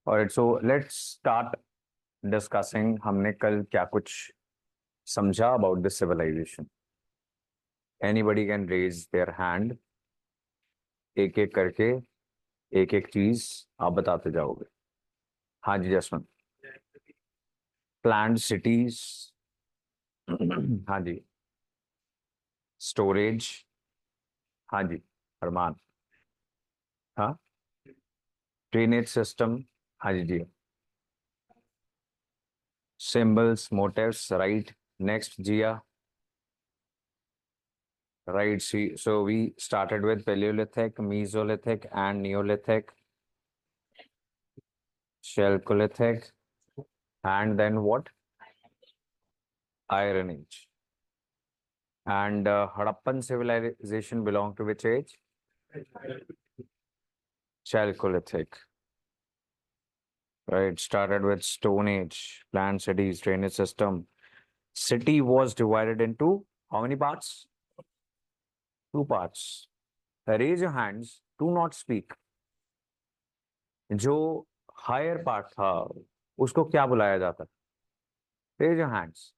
और so let's start discussing हमने कल क्या कुछ समझा about this civilization. Anybody can raise their hand. एक एक करके एक एक चीज आप बताते जाओगे. हाँ जी जसवंत. Planned cities. हाँ जी. स्टोरेज. हाँ जी. अरमान. हाँ. Drainage system. हाँ जी जी. Symbols motives right. Next Jiya. Right. See, so we started with Paleolithic, Mesolithic, and Neolithic, Chalcolithic, and then what? Iron Age. And Harappan civilization belonged to which age? Chalcolithic. Right. Started with Stone Age, planned cities, drainage system. City was divided into how many parts? Two parts. Raise your hands. Do not speak. जो higher part था उसको क्या बुलाया जाता? Raise your hands.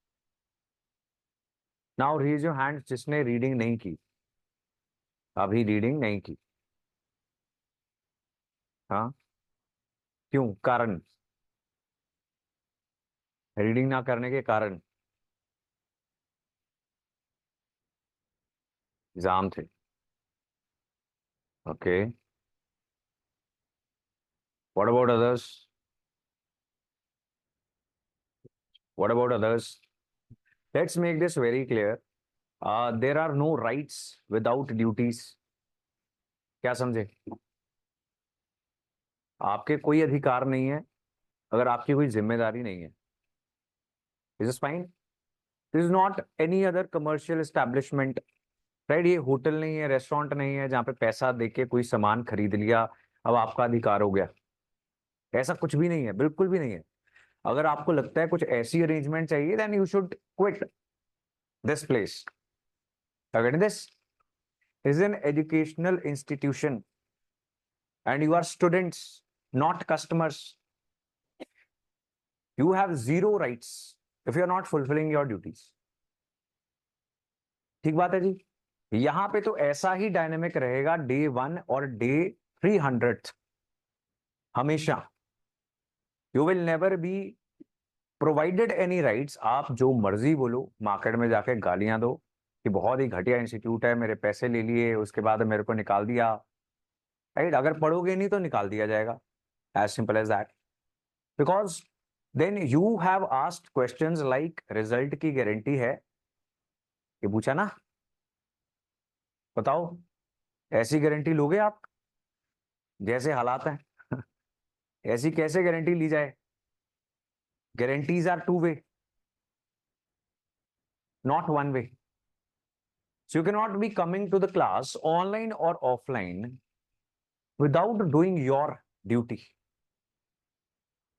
Now raise your hands जिसने reading नहीं की. अभी रीडिंग नहीं की. हाँ. क्यों? कारण. रीडिंग ना करने के कारण. एग्जाम थे. Okay. What about others? What about others? Let's make this very clear. There are no rights without duties. क्या समझे? आपके कोई अधिकार नहीं है अगर आपकी कोई जिम्मेदारी नहीं है. Is is fine. This is not any other commercial establishment. Right. ये होटल नहीं है, रेस्टोरेंट नहीं है जहां पे पैसा देके कोई सामान खरीद लिया अब आपका अधिकार हो गया. ऐसा कुछ भी नहीं है, बिल्कुल भी नहीं है. अगर आपको लगता है कुछ ऐसी अरेंजमेंट चाहिए then you should quit this place. अगर this is an educational institution and you are students, not customers. You have zero rights if you are not fulfilling your duties. ठीक बात है जी. यहां पे तो ऐसा ही डायनेमिक रहेगा डे 1 और डे 300 हमेशा. You will never be provided any rights. आप जो मर्जी बोलो, मार्केट में जाके गालियां दो कि बहुत ही घटिया इंस्टीट्यूट है, मेरे पैसे ले लिए, उसके बाद मेरे को निकाल दिया. राइट. अगर पढ़ोगे नहीं तो निकाल दिया जाएगा. As simple as that. Because then you have asked questions like result की गारंटी है. ये पूछा ना. बताओ ऐसी गारंटी लोगे आप? जैसे हालात हैं ऐसी कैसे गारंटी ली जाए? Guarantees are two way, not one way. So you cannot be coming to the class online or offline without doing your duty.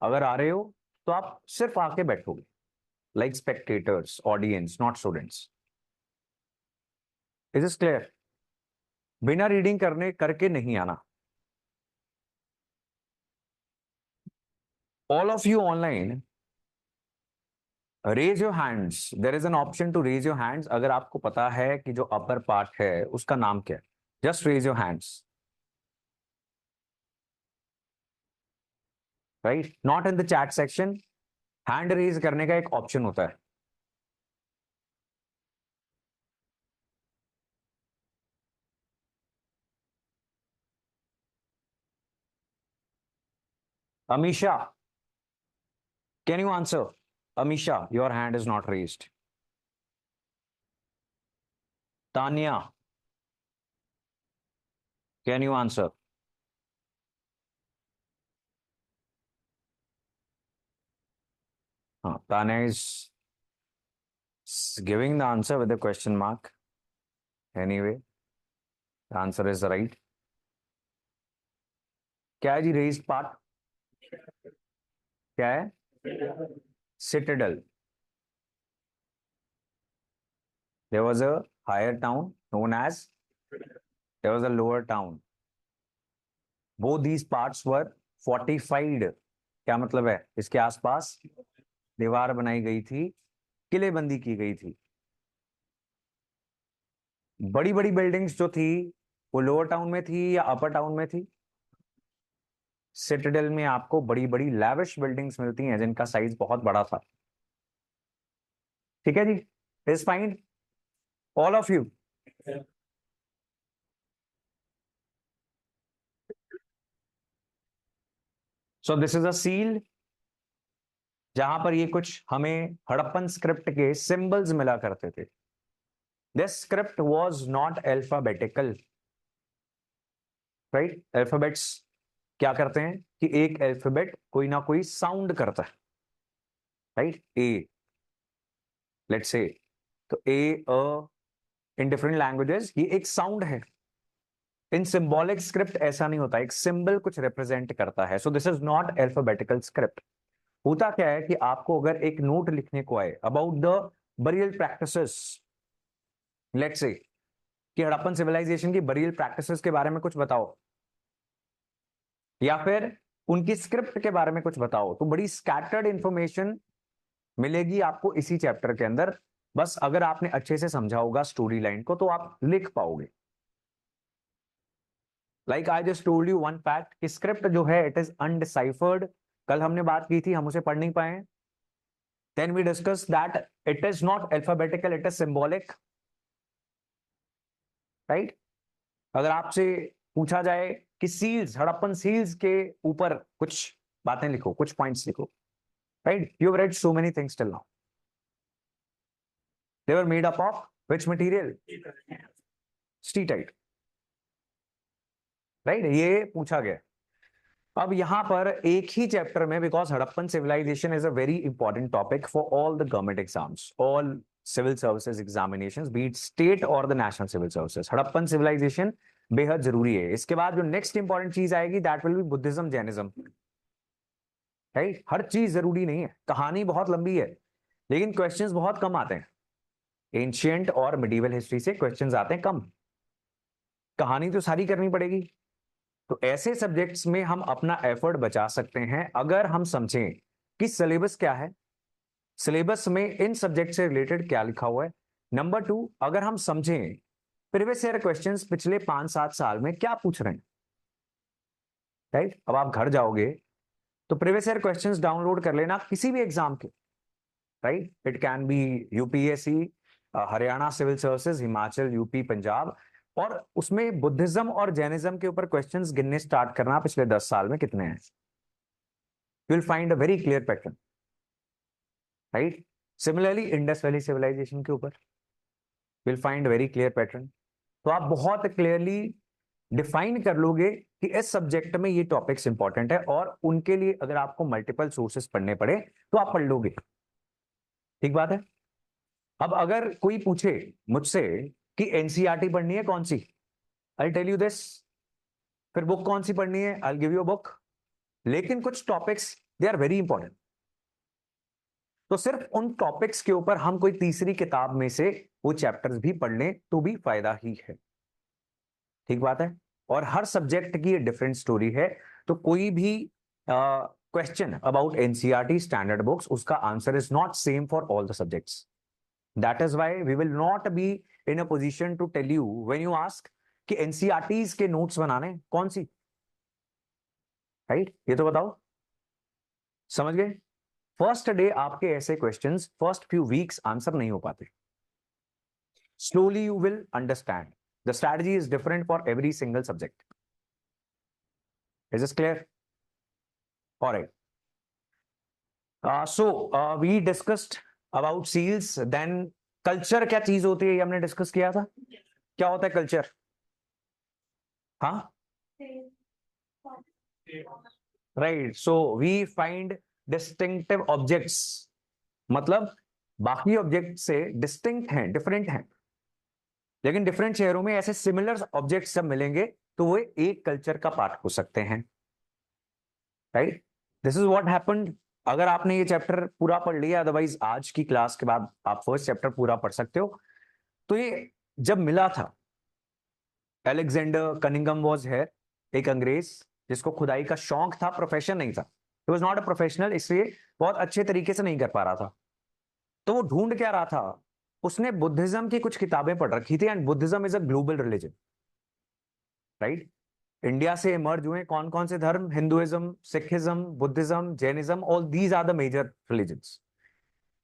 अगर आ रहे हो तो आप सिर्फ आके बैठोगे like spectators, audience, not students. Is this clear? बिना रीडिंग करने करके नहीं आना. All of you online, raise your hands. There is an option to raise your hands. अगर आपको पता है कि जो upper part है उसका नाम क्या है, just raise your hands. Right? Not in the chat section. Hand raise करने का एक ऑप्शन होता है. Amisha, can you answer? Amisha, your hand is not raised. Tania, can you answer? हाँ, Tania is giving the answer with the question mark. Anyway, the answer is right. क्या है जी raised part? क्या है? Citadel. There was a higher town known as, there was a lower town. Both these parts were fortified. क्या मतलब है? इसके आसपास दीवार बनाई गई थी, किलेबंदी की गई थी। बड़ी बड़ी बिल्डिंग्स जो थी वो लोअर टाउन में थी या अपर टाउन में थी? सिटाडेल में आपको बड़ी बड़ी लैविश बिल्डिंग्स मिलती हैं जिनका साइज बहुत बड़ा था। ठीक है जी, is fine all of you? So this is a seal, जहां पर ये कुछ हमें हड़प्पन स्क्रिप्ट के सिंबल्स मिला करते थे। This script was not alphabetical, right? Alphabets क्या करते हैं कि एक अल्फाबेट कोई ना कोई साउंड करता है, राइट? ए, लेट्स से, तो ए, इन डिफरेंट लैंग्वेजेस ये एक साउंड है। इन सिंबॉलिक स्क्रिप्ट ऐसा नहीं होता, एक सिंबल कुछ रिप्रेजेंट करता है। सो this is not alphabetical script. होता क्या है कि आपको अगर एक नोट लिखने को आए about the burial practices, let's say कि हड़प्पन सिविलाइजेशन की बरियल प्रैक्टिसेस के बारे में कुछ बताओ, या फिर उनकी स्क्रिप्ट के बारे में कुछ बताओ, तो बड़ी स्कैटर्ड इंफॉर्मेशन मिलेगी आपको इसी चैप्टर के अंदर। बस अगर आपने अच्छे से समझा होगा स्टोरी लाइन को तो आप लिख पाओगे। Like I just told you one fact कि स्क्रिप्ट जो है इट इज अनडिसाइफर्ड। कल हमने बात की थी, हम उसे पढ़ नहीं पाए। Then we discuss that it is not alphabetical, it is symbolic, right? अगर आपसे पूछा जाए कि सील्स, हड़प्पन सील्स के ऊपर कुछ बातें लिखो, कुछ पॉइंट्स लिखो, right? You have read so many things till now. They were made up of which material? Steatite, right? ये पूछा गया। अब यहां पर एक ही चैप्टर में, because Harappan civilisation is a very important topic for all the government exams, all civil services examinations, be it state और the national civil services, Harappan civilisation बेहद जरूरी है। इसके बाद जो नेक्स्ट इंपॉर्टेंट चीज आएगी that will be Buddhism, Jainism, right? हर चीज जरूरी नहीं है, कहानी बहुत लंबी है लेकिन क्वेश्चंस बहुत कम आते हैं। एंशियंट और मिडिवल हिस्ट्री से क्वेश्चंस आते हैं कम, कहानी तो सारी करनी पड़ेगी। तो ऐसे सब्जेक्ट्स में हम अपना एफर्ट बचा सकते हैं अगर हम समझें कि सिलेबस क्या है, सिलेबस में इन सब्जेक्ट से रिलेटेड क्या लिखा हुआ है। नंबर टू, अगर हम समझें प्रीवियस ईयर क्वेश्चंस पिछले 5-7 साल में क्या पूछ रहे हैं, राइट? अब आप घर जाओगे तो प्रीवियस ईयर क्वेश्चंस डाउनलोड कर लेना किसी भी एग्जाम के, right? It can be UPSC, Haryana civil services, Himachal, UP, Punjab, और उसमें बुद्धिज्म और जैनिज्म के ऊपर क्वेश्चंस गिनने स्टार्ट करना पिछले 10 साल में कितने हैं। You will find a very clear pattern, right? Similarly Indus valley civilization के ऊपर will find very clear pattern. तो आप बहुत क्लियरली डिफाइन कर लोगे कि इस सब्जेक्ट में ये टॉपिक्स इंपॉर्टेंट है, और उनके लिए अगर आपको मल्टीपल सोर्सेस पढ़ने पड़े तो आप पढ़ लोगे। ठीक बात है? अब अगर कोई पूछे मुझसे कि एनसीईआरटी पढ़नी है कौन सी, आई टेल यू दिस, फिर बुक कौन सी पढ़नी है, I give you a book, लेकिन कुछ topics they are very important, तो सिर्फ उन टॉपिक्स के ऊपर हम कोई तीसरी किताब में से वो चैप्टर्स भी पढ़ लें तो भी फायदा ही है। ठीक बात है? और हर सब्जेक्ट की डिफरेंट स्टोरी है, तो कोई भी question about NCERT standard books, उसका answer is not same for all the subjects. That is why we will not be in a position to tell you when you ask कि NCERTs के notes बनाने कौन सी, right? ये तो बताओ, समझ गए? फर्स्ट डे आपके ऐसे questions, first few weeks answer नहीं हो पाते। Slowly you will understand, the strategy is different for every single subject. Is this clear? Alright, so we discussed about seals, then culture क्या चीज होती है ये हमने डिस्कस किया था। क्या होता है कल्चर? हाँ, right, so we find distinctive objects, मतलब बाकी ऑब्जेक्ट से डिस्टिंक्ट हैं, डिफरेंट हैं, लेकिन डिफरेंट शहरों में ऐसे सिमिलर ऑब्जेक्ट्स जब मिलेंगे तो वो एक कल्चर का पार्ट हो सकते हैं, right? This is what happened. अगर आपने ये चैप्टर पूरा पढ़ लिया, अदरवाइज आज की क्लास के बाद आप फर्स्ट चैप्टर पूरा पढ़ सकते हो। तो ये जब मिला था, अलेक्जेंडर कनिंगम वाज हियर, एक अंग्रेज जिसको खुदाई का शौक था, प्रोफेशन नहीं था, वॉज नॉट अ प्रोफेशनल, इसलिए बहुत अच्छे तरीके से नहीं कर पा रहा था। तो वो ढूंढ क्या रहा था, उसने बुद्धिज्म की कुछ किताबें पढ़ रखी थी, and Buddhism is a global religion, right. India से इमर्ज हुए कौन कौन से धर्म, Hinduism, Sikhism, Buddhism, Jainism, all these are the major religions.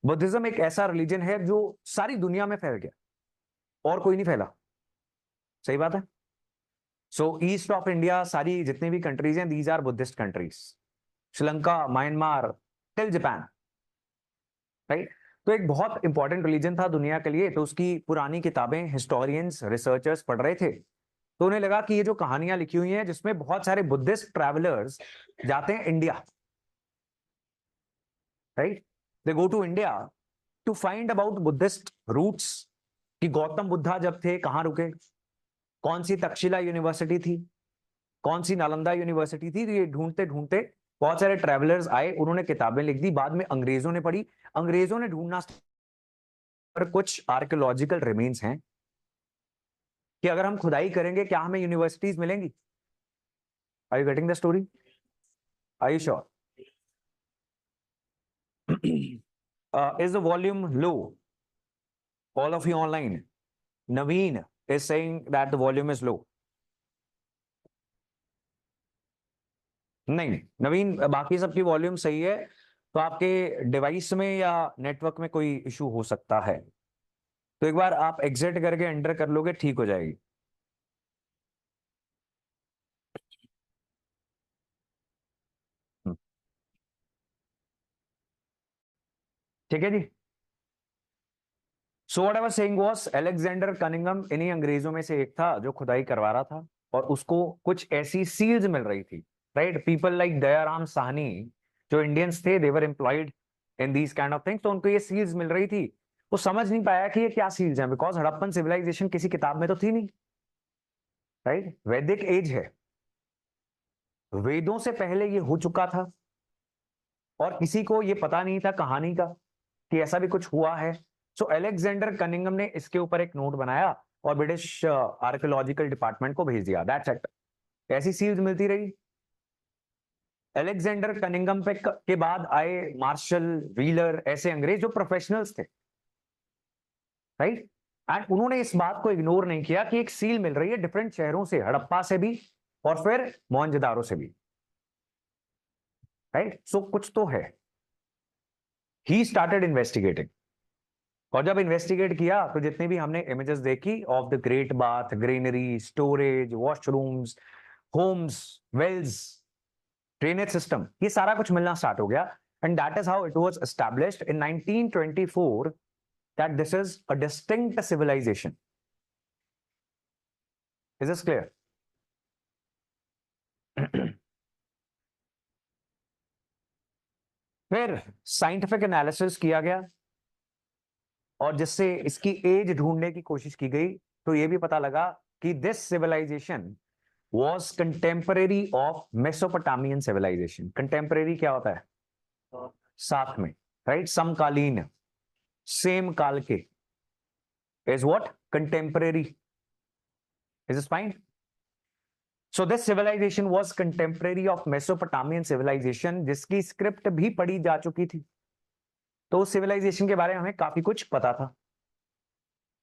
Buddhism एक ऐसा रिलीजन है जो सारी दुनिया में फैल गया और कोई नहीं फैला, सही बात है। सो ईस्ट ऑफ इंडिया सारी जितनी भी कंट्रीज हैं, these are Buddhist countries, Sri Lanka, Myanmar, till Japan, right. तो एक बहुत इंपॉर्टेंट रिलीजन था दुनिया के लिए, तो उसकी पुरानी किताबें हिस्टोरियंस, रिसर्चर्स पढ़ रहे थे। तो उन्हें लगा कि ये जो कहानियां लिखी हुई हैं जिसमें बहुत सारे बुद्धिस्ट ट्रैवलर्स जाते हैं India, right, they go to India to find about Buddhist roots, कि गौतम बुद्धा जब थे कहाँ रुके, कौन सी तक्षशिला यूनिवर्सिटी थी, कौन सी नालंदा यूनिवर्सिटी थी। तो ये ढूंढते ढूंढते बहुत सारे ट्रैवलर्स आए, उन्होंने किताबें लिख दी, बाद में अंग्रेजों ने पढ़ी, अंग्रेजों ने ढूंढना, पर कुछ आर्कियोलॉजिकल रिमेन्स हैं कि अगर हम खुदाई करेंगे क्या हमें यूनिवर्सिटीज मिलेंगी। Are you getting the story? Are you sure? Is the volume low? All of you online. Naveen is saying that the volume is low. नहीं नवीन, बाकी सबकी वॉल्यूम सही है, तो आपके डिवाइस में या नेटवर्क में कोई इशू हो सकता है, तो एक बार आप एग्जिट करके एंटर कर लोगे, ठीक हो जाएगी। ठीक है जी। So what I was saying was, Alexander Cunningham इन्हीं अंग्रेजों में से एक था जो खुदाई करवा रहा था, और उसको कुछ ऐसी सील्स मिल रही थी, right. People like Dayaram Sahni, जो इंडियंस थे, they were employed in these kind of things, तो उनको ये सील्स मिल रही थी। वो समझ नहीं पाया कि ये क्या सील्स हैं, बिकॉज हड़प्पन सिविलाइजेशन किसी किताब में तो थी नहीं, राइट। वैदिक एज है, वेदों से पहले ये हो चुका था, और किसी को ये पता नहीं था कहानी का कि ऐसा भी कुछ हुआ है। सो अलेक्जेंडर कनिंगम ने इसके ऊपर एक नोट बनाया और ब्रिटिश आर्कियोलॉजिकल डिपार्टमेंट को भेज दिया, दैट्स इट। ऐसी सील्स मिलती रही। अलेक्जेंडर कनिंगम पे के बाद आए मार्शल, व्हीलर, ऐसे अंग्रेज जो प्रोफेशनल्स थे, राइट। एंड उन्होंने इस बात को इग्नोर नहीं किया कि एक सील मिल रही है डिफरेंट शहरों से, हड़प्पा से भी और फिर मोहनजोदारो से भी, राइट। सो कुछ तो है। ही स्टार्टेड इन्वेस्टिगेटिंग, और जब इन्वेस्टिगेट किया तो जितनी भी हमने इमेजेस देखी of the great bath, greenery, storage, washrooms, homes, wells, drainage system, ये सारा कुछ मिलना स्टार्ट हो गया। And that is how it was established in 1924 that this is a distinct civilization. Is this clear? फिर साइंटिफिक एनालिसिस किया गया, और जिससे इसकी एज ढूंढने की कोशिश की गई, तो ये भी पता लगा कि this civilization was contemporary of Mesopotamian civilization. Contemporary क्या होता है? साथ में, राइट, समकालीन, सेम काल के, is what? Contemporary. Is this fine? So this civilization was contemporary of Mesopotamian civilization, जिसकी स्क्रिप्ट भी पढ़ी जा चुकी थी, तो उस सिविलाइजेशन के बारे में हमें काफी कुछ पता था।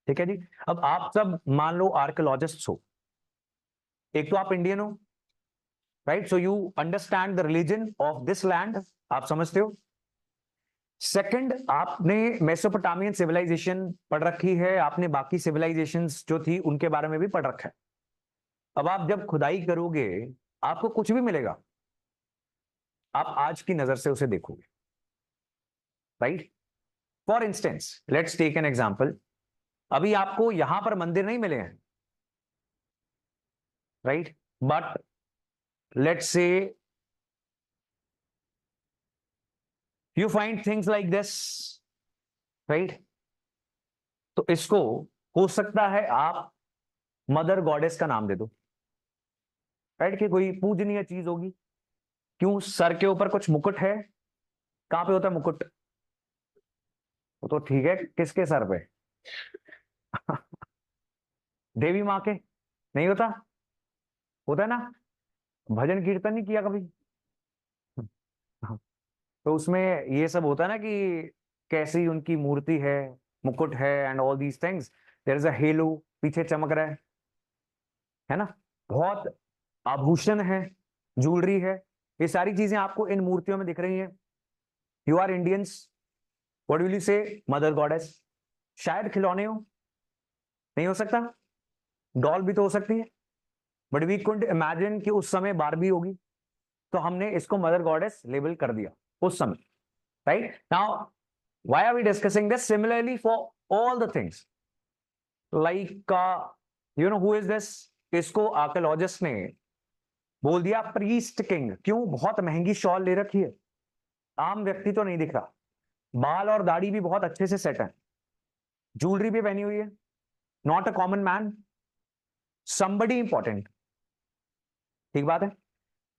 ठीक है जी। अब आप सब मान लो आर्कियोलॉजिस्ट हो, एक तो आप इंडियन हो, right, so you understand the religion of this land, आप समझते हो। सेकंड, आपने मेसोपोटामियन सिविलाइजेशन पढ़ रखी है, आपने बाकी सिविलाइजेशंस जो थी उनके बारे में भी पढ़ रखा है। अब आप जब खुदाई करोगे आपको कुछ भी मिलेगा, आप आज की नजर से उसे देखोगे, right. For instance let's take an example, अभी आपको यहां पर मंदिर नहीं मिले हैं, right, but let's say you find things like this, right. तो इसको हो सकता है आप मदर गॉडेस का नाम दे दो, राइट, कि कोई पूजनीय चीज होगी। क्यों? सर के ऊपर कुछ मुकुट है, कहां पे होता है मुकुट? वो तो ठीक है, किसके सर पे? देवी माँ के? नहीं होता? होता है ना? भजन कीर्तन नहीं किया कभी? तो उसमें ये सब होता है ना कि कैसी उनकी मूर्ति है, मुकुट है, and all these things, there is a halo, पीछे चमक रहा है ना, बहुत आभूषण है, ज्वेलरी है, ये सारी चीजें आपको इन मूर्तियों में दिख रही हैं। You are Indians, what will you say, mother goddess. शायद खिलौने हो, नहीं हो सकता, डॉल भी तो हो सकती है, बट वी कुड इमेजिन कि उस समय बारबी होगी, तो हमने इसको मदर गॉडेस लेबल कर दिया उस समय, right. Now why are we discussing this, similarly for all the things like you know who is this, इसको आर्कियोलॉजिस्ट ने बोल दिया प्रीस्ट किंग। क्यों? बहुत महंगी शॉल ले रखी है, आम व्यक्ति तो नहीं दिख रहा, बाल और दाढ़ी भी बहुत अच्छे से सेट है, ज्वेलरी भी पहनी हुई है, not a common man, somebody important. ठीक बात है।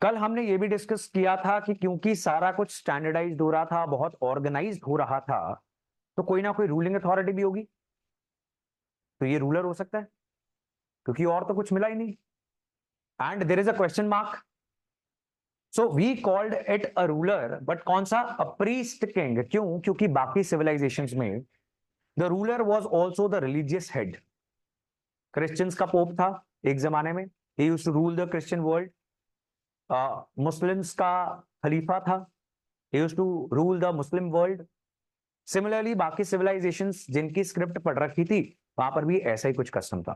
कल हमने ये भी डिस्कस किया था कि क्योंकि सारा कुछ स्टैंडर्डाइज्ड हो रहा था, बहुत ऑर्गेनाइज्ड हो रहा था, तो कोई ना कोई रूलिंग अथॉरिटी भी होगी, तो ये रूलर हो सकता है, क्योंकि और तो कुछ मिला ही नहीं, and there is a question mark. So we called it a ruler, but कौन सा? A priest king. क्यों? क्योंकि बाकी सिविलाइजेशंस में the ruler was also the religious head. Christians का पोप था एक जमाने में, he used to rule the Christian world. Muslims का खलीफा था, he used to rule the Muslim world. Similarly बाकी सिविलाइजेशंस जिनकी स्क्रिप्ट पढ़ रखी थी, वहां पर भी ऐसा ही कुछ कस्टम था।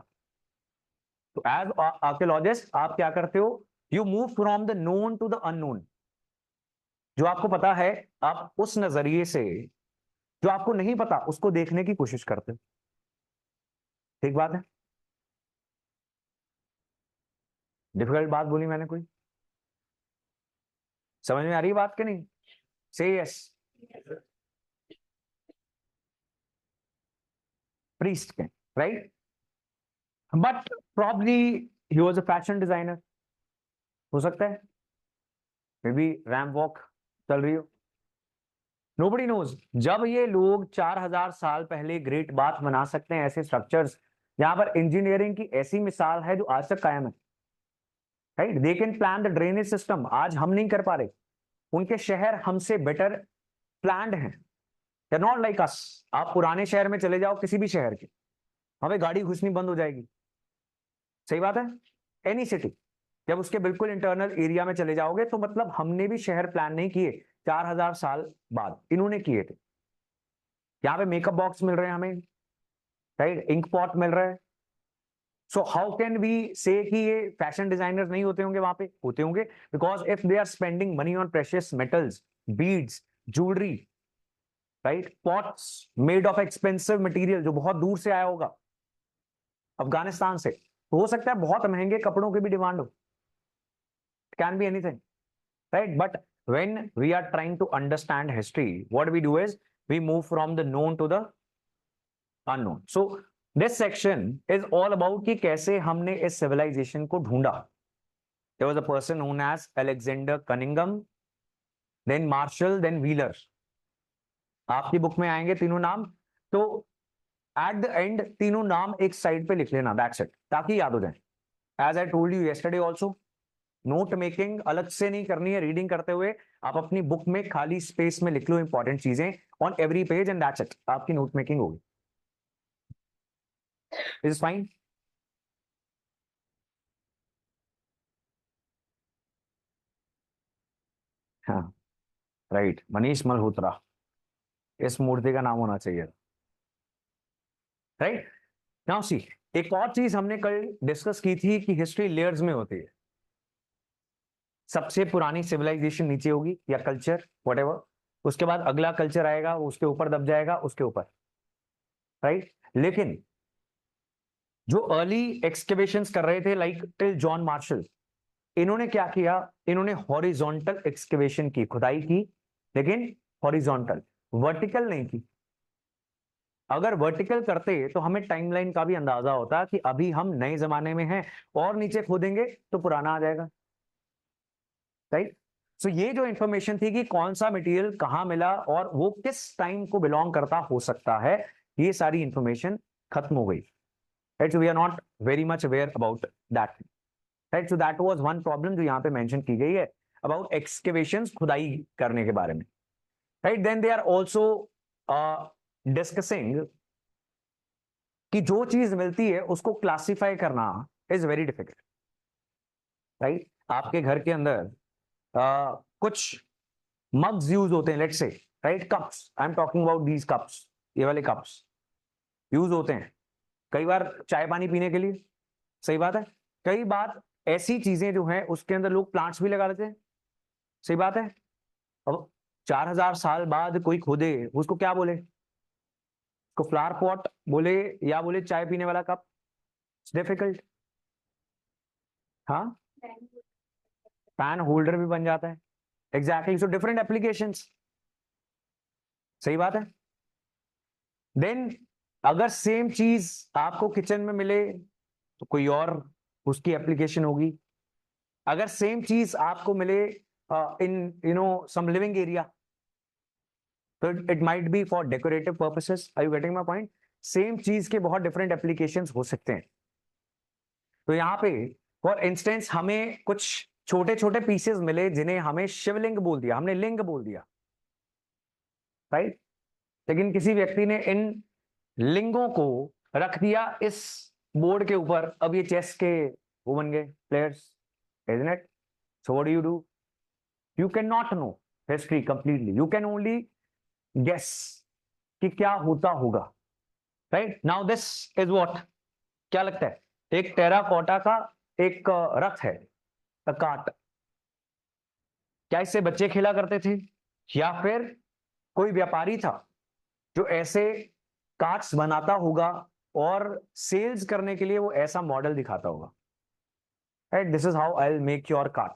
तो एज आर्कियोलॉजिस्ट आप क्या करते हो? You move from the known to the unknown. जो आपको पता है, आप उस नजरिए से जो आपको नहीं पता उसको देखने की कोशिश करते हो। ठीक बात है। डिफिकल्ट बात बोली मैंने कोई? समझ में आ रही है बात कि नहीं? से यस। प्रीस्ट के, right, but probably he was a fashion designer, हो सकता है, मे बी रैम वॉक चल रही हो, नोबडी नोज। जब ये लोग 4000 साल पहले ग्रेट बात बना सकते हैं, ऐसे स्ट्रक्चर्स जहां पर इंजीनियरिंग की ऐसी मिसाल है जो आज तक कायम है, right, they can plan the drainage system, आज हम नहीं कर पा रहे, उनके शहर हमसे बेटर प्लान्ड हैं, दे नॉट लाइक अस। आप पुराने शहर में चले जाओ, किसी भी शहर के, हमें गाड़ी घुसनी बंद हो जाएगी, सही बात है, एनी सिटी। जब उसके बिल्कुल इंटरनल एरिया में चले जाओगे तो मतलब हमने भी शहर प्लान नहीं किए, 4000 साल बाद इन्होंने किए थे। यहाँ पे मेकअप बॉक्स मिल रहे हैं हमें, राइट, इंक पॉट मिल रहा है। सो हाउ कैन वी से कि ये फैशन डिजाइनर्स नहीं होते होंगे? वहां पे होते होंगे, because if they are spending money on precious metals, beads, jewellery, right, pots made of expensive material जो बहुत दूर से आया होगा, अफगानिस्तान से, तो हो सकता है बहुत महंगे कपड़ों की भी डिमांड हो, can be anything, right? But when we are trying to understand history, what we do is we move from the known to the unknown. So this section is all about कि कैसे हमने इस civilization को ढूंढा। There was a person known as Alexander Cunningham, then Marshall, then Wheeler। आपकी book में आएंगे तीनों नाम, तो एट द एंड तीनों नाम एक साइड पे लिख लेना, दैट्स इट, ताकि याद हो जाए। As I told you yesterday also, note making अलग से नहीं करनी है, रीडिंग करते हुए आप अपनी बुक में खाली स्पेस में लिख लो इंपॉर्टेंट चीजें on every page, and that's it, आपकी नोट मेकिंग होगी। Is fine? हाँ, राइट, मनीष मल्होत्रा, इस मूर्ति का नाम होना चाहिए, राइट। नाउ सी, एक और चीज हमने कल डिस्कस की थी कि हिस्ट्री लेयर्स में होती है। सबसे पुरानी सिविलाइजेशन नीचे होगी या कल्चर व्हाटएवर, उसके बाद अगला कल्चर आएगा, उसके ऊपर दब जाएगा, उसके ऊपर, राइट। लेकिन जो अर्ली एक्सकेवेशंस कर रहे थे लाइक टिल जॉन मार्शल, इन्होंने क्या किया? इन्होंने हॉरिजॉन्टल एक्सकेवेशन की, खुदाई की, लेकिन हॉरिजॉन्टल, वर्टिकल नहीं की। अगर वर्टिकल करते तो हमें टाइमलाइन का भी अंदाजा होता कि अभी हम नए जमाने में हैं, और नीचे खोदेंगे तो पुराना आ जाएगा, राइट। सो ये जो इंफॉर्मेशन थी कि कौन सा मटेरियल कहां मिला और वो किस टाइम को बिलोंग करता हो सकता है, ये सारी इंफॉर्मेशन खत्म हो गई, right. So we are not very much aware about that, right. So that was one problem जो यहाँ पे मेंशन की गई है। अबाउट एक्सकेवेशंस, खुदाई करने के बारे में, right. Then they are also discussing कि जो चीज मिलती है उसको क्लासिफाई करना इज वेरी डिफिकल्ट, राइट. आपके घर के अंदर कुछ मग्स यूज होते हैं, let's say, right, cups, I am talking about these cups, ये वाले कप्स यूज होते हैं कई बार चाय पानी पीने के लिए, सही बात है. कई बार ऐसी चीजें जो हैं उसके अंदर लोग प्लांट्स भी लगा देते हैं, सही बात है. अब 4000 साल बाद कोई खोदे, उसको क्या बोले, उसको फ्लावर पॉट बोले या बोले चाय पीने वाला कप, डिफिकल्ट. हाँ, पैन होल्डर भी बन जाता है, एग्जैक्टली. सो डिफरेंट एप्लीकेशंस, सही बात है. देन अगर सेम चीज आपको किचन में मिले तो कोई और उसकी एप्लीकेशन होगी. अगर सेम चीज आपको मिले इन सम लिविंग एरिया, तो it might be for decorative purposes. Are you getting my point? Same चीज के बहुत डिफरेंट एप्लीकेशंस हो सकते हैं. तो यहाँ पे फॉर इंस्टेंस हमें कुछ छोटे छोटे पीसेस मिले जिन्हें हमें शिवलिंग बोल दिया, हमने लिंग बोल दिया, राइट. लेकिन किसी व्यक्ति ने इन लिंगों को रख दिया इस बोर्ड के ऊपर, अब ये चेस के वो बन गए players, isn't it? So what do? You cannot know history completely. You can only guess कि क्या होता होगा, right? Now this is what? क्या लगता है? एक टेराकोटा का एक रथ है, कार्ट. क्या इससे बच्चे खेला करते थे, या फिर कोई व्यापारी था जो ऐसे कार्ट्स बनाता होगा और सेल्स करने के लिए वो ऐसा मॉडल दिखाता होगा, right. This is how I will make your cart.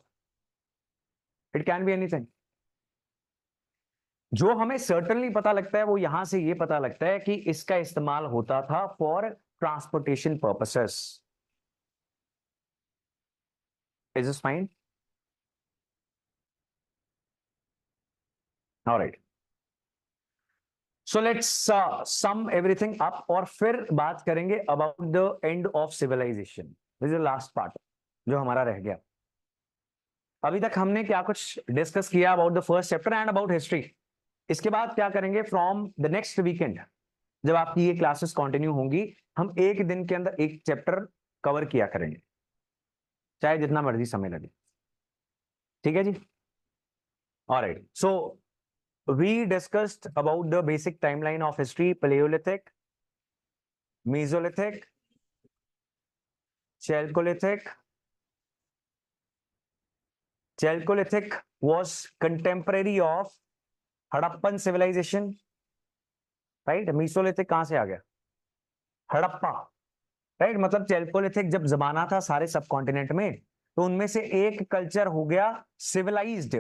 It can be anything. जो हमें सर्टनली पता लगता है वो यहां से ये पता लगता है कि इसका इस्तेमाल होता था for transportation purposes. Is this fine? Alright. So let's sum everything up और फिर बात करेंगे about the end of civilisation. This is the last part जो हमारा रह गया. अभी तक हमने क्या कुछ डिस्कस किया about the first chapter and about history. इसके बाद क्या करेंगे, फ्रॉम द नेक्स्ट वीकेंड जब आपकी ये क्लासेस कंटिन्यू होंगी, हम एक दिन के अंदर एक चैप्टर कवर किया करेंगे, चाहे जितना मर्जी समय लगे. ठीक है जी? Alright. So we discussed about the basic timeline of history: Paleolithic, Mesolithic, Chalcolithic. Chalcolithic was contemporary of Harappan civilization, right? Mesolithic कहां से आ गया? हड़प्पा, राइट. मतलब चैल्कोलिथिक जब जमाना था सारे सब कॉन्टिनेंट में, तो उनमें से एक कल्चर हो गया civilised,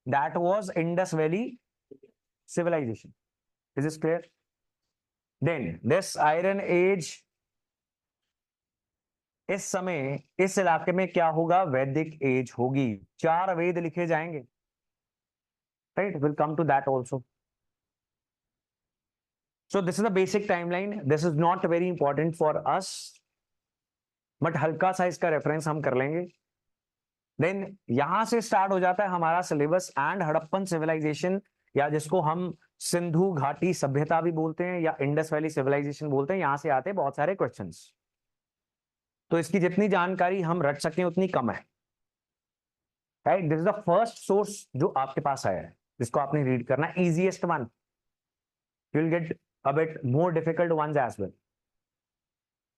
that was Indus valley civilization. Is this clear? Then this iron age, इस समय इस इलाके में क्या होगा? वैदिक एज होगी. 4 वेद लिखे जाएंगे, right. Will come to that also. So this is the basic timeline. This is not very important for us, but हल्का सा इसका रेफरेंस हम कर लेंगे. देन यहां से स्टार्ट हो जाता है हमारा सिलेबस एंड हड़प्पन सिविलाइजेशन, या जिसको हम सिंधु घाटी सभ्यता भी बोलते हैं या इंडस वैली सिविलाइजेशन बोलते हैं. यहां से आते हैं बहुत सारे क्वेश्चंस. तो इसकी जितनी जानकारी हम रट सकें उतनी कम है, right. This is the first source जो आपके पास आया है, जिसको आपने रीड करना है, easiest one. You will get a bit more difficult ones as well.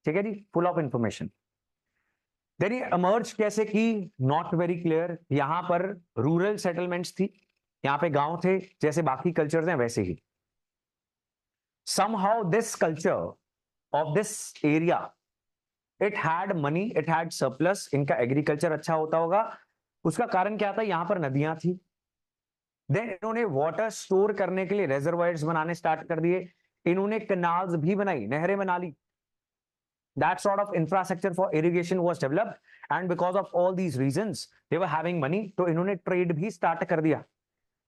ठीक है जी, फुल ऑफ इंफॉर्मेशन. देन ये इमर्ज कैसे की, नॉट वेरी क्लियर. यहां पर रूरल सेटलमेंट्स थी, यहां पे गांव थे, जैसे बाकी कल्चर्स हैं वैसे ही. somehow this culture of this area, it had money, it had surplus. इनका एग्रीकल्चर अच्छा होता होगा. उसका कारण क्या था? यहां पर नदियां थी. देन इन्होंने वाटर स्टोर करने के लिए रेजर्वायर्स बनाने स्टार्ट कर दिए. इन्होंने कनाल्स भी बनाई, नहरें बना ली. That sort of infrastructure for irrigation was developed, and because of all these reasons they were having money. तो इन्होंने ट्रेड भी स्टार्ट कर दिया,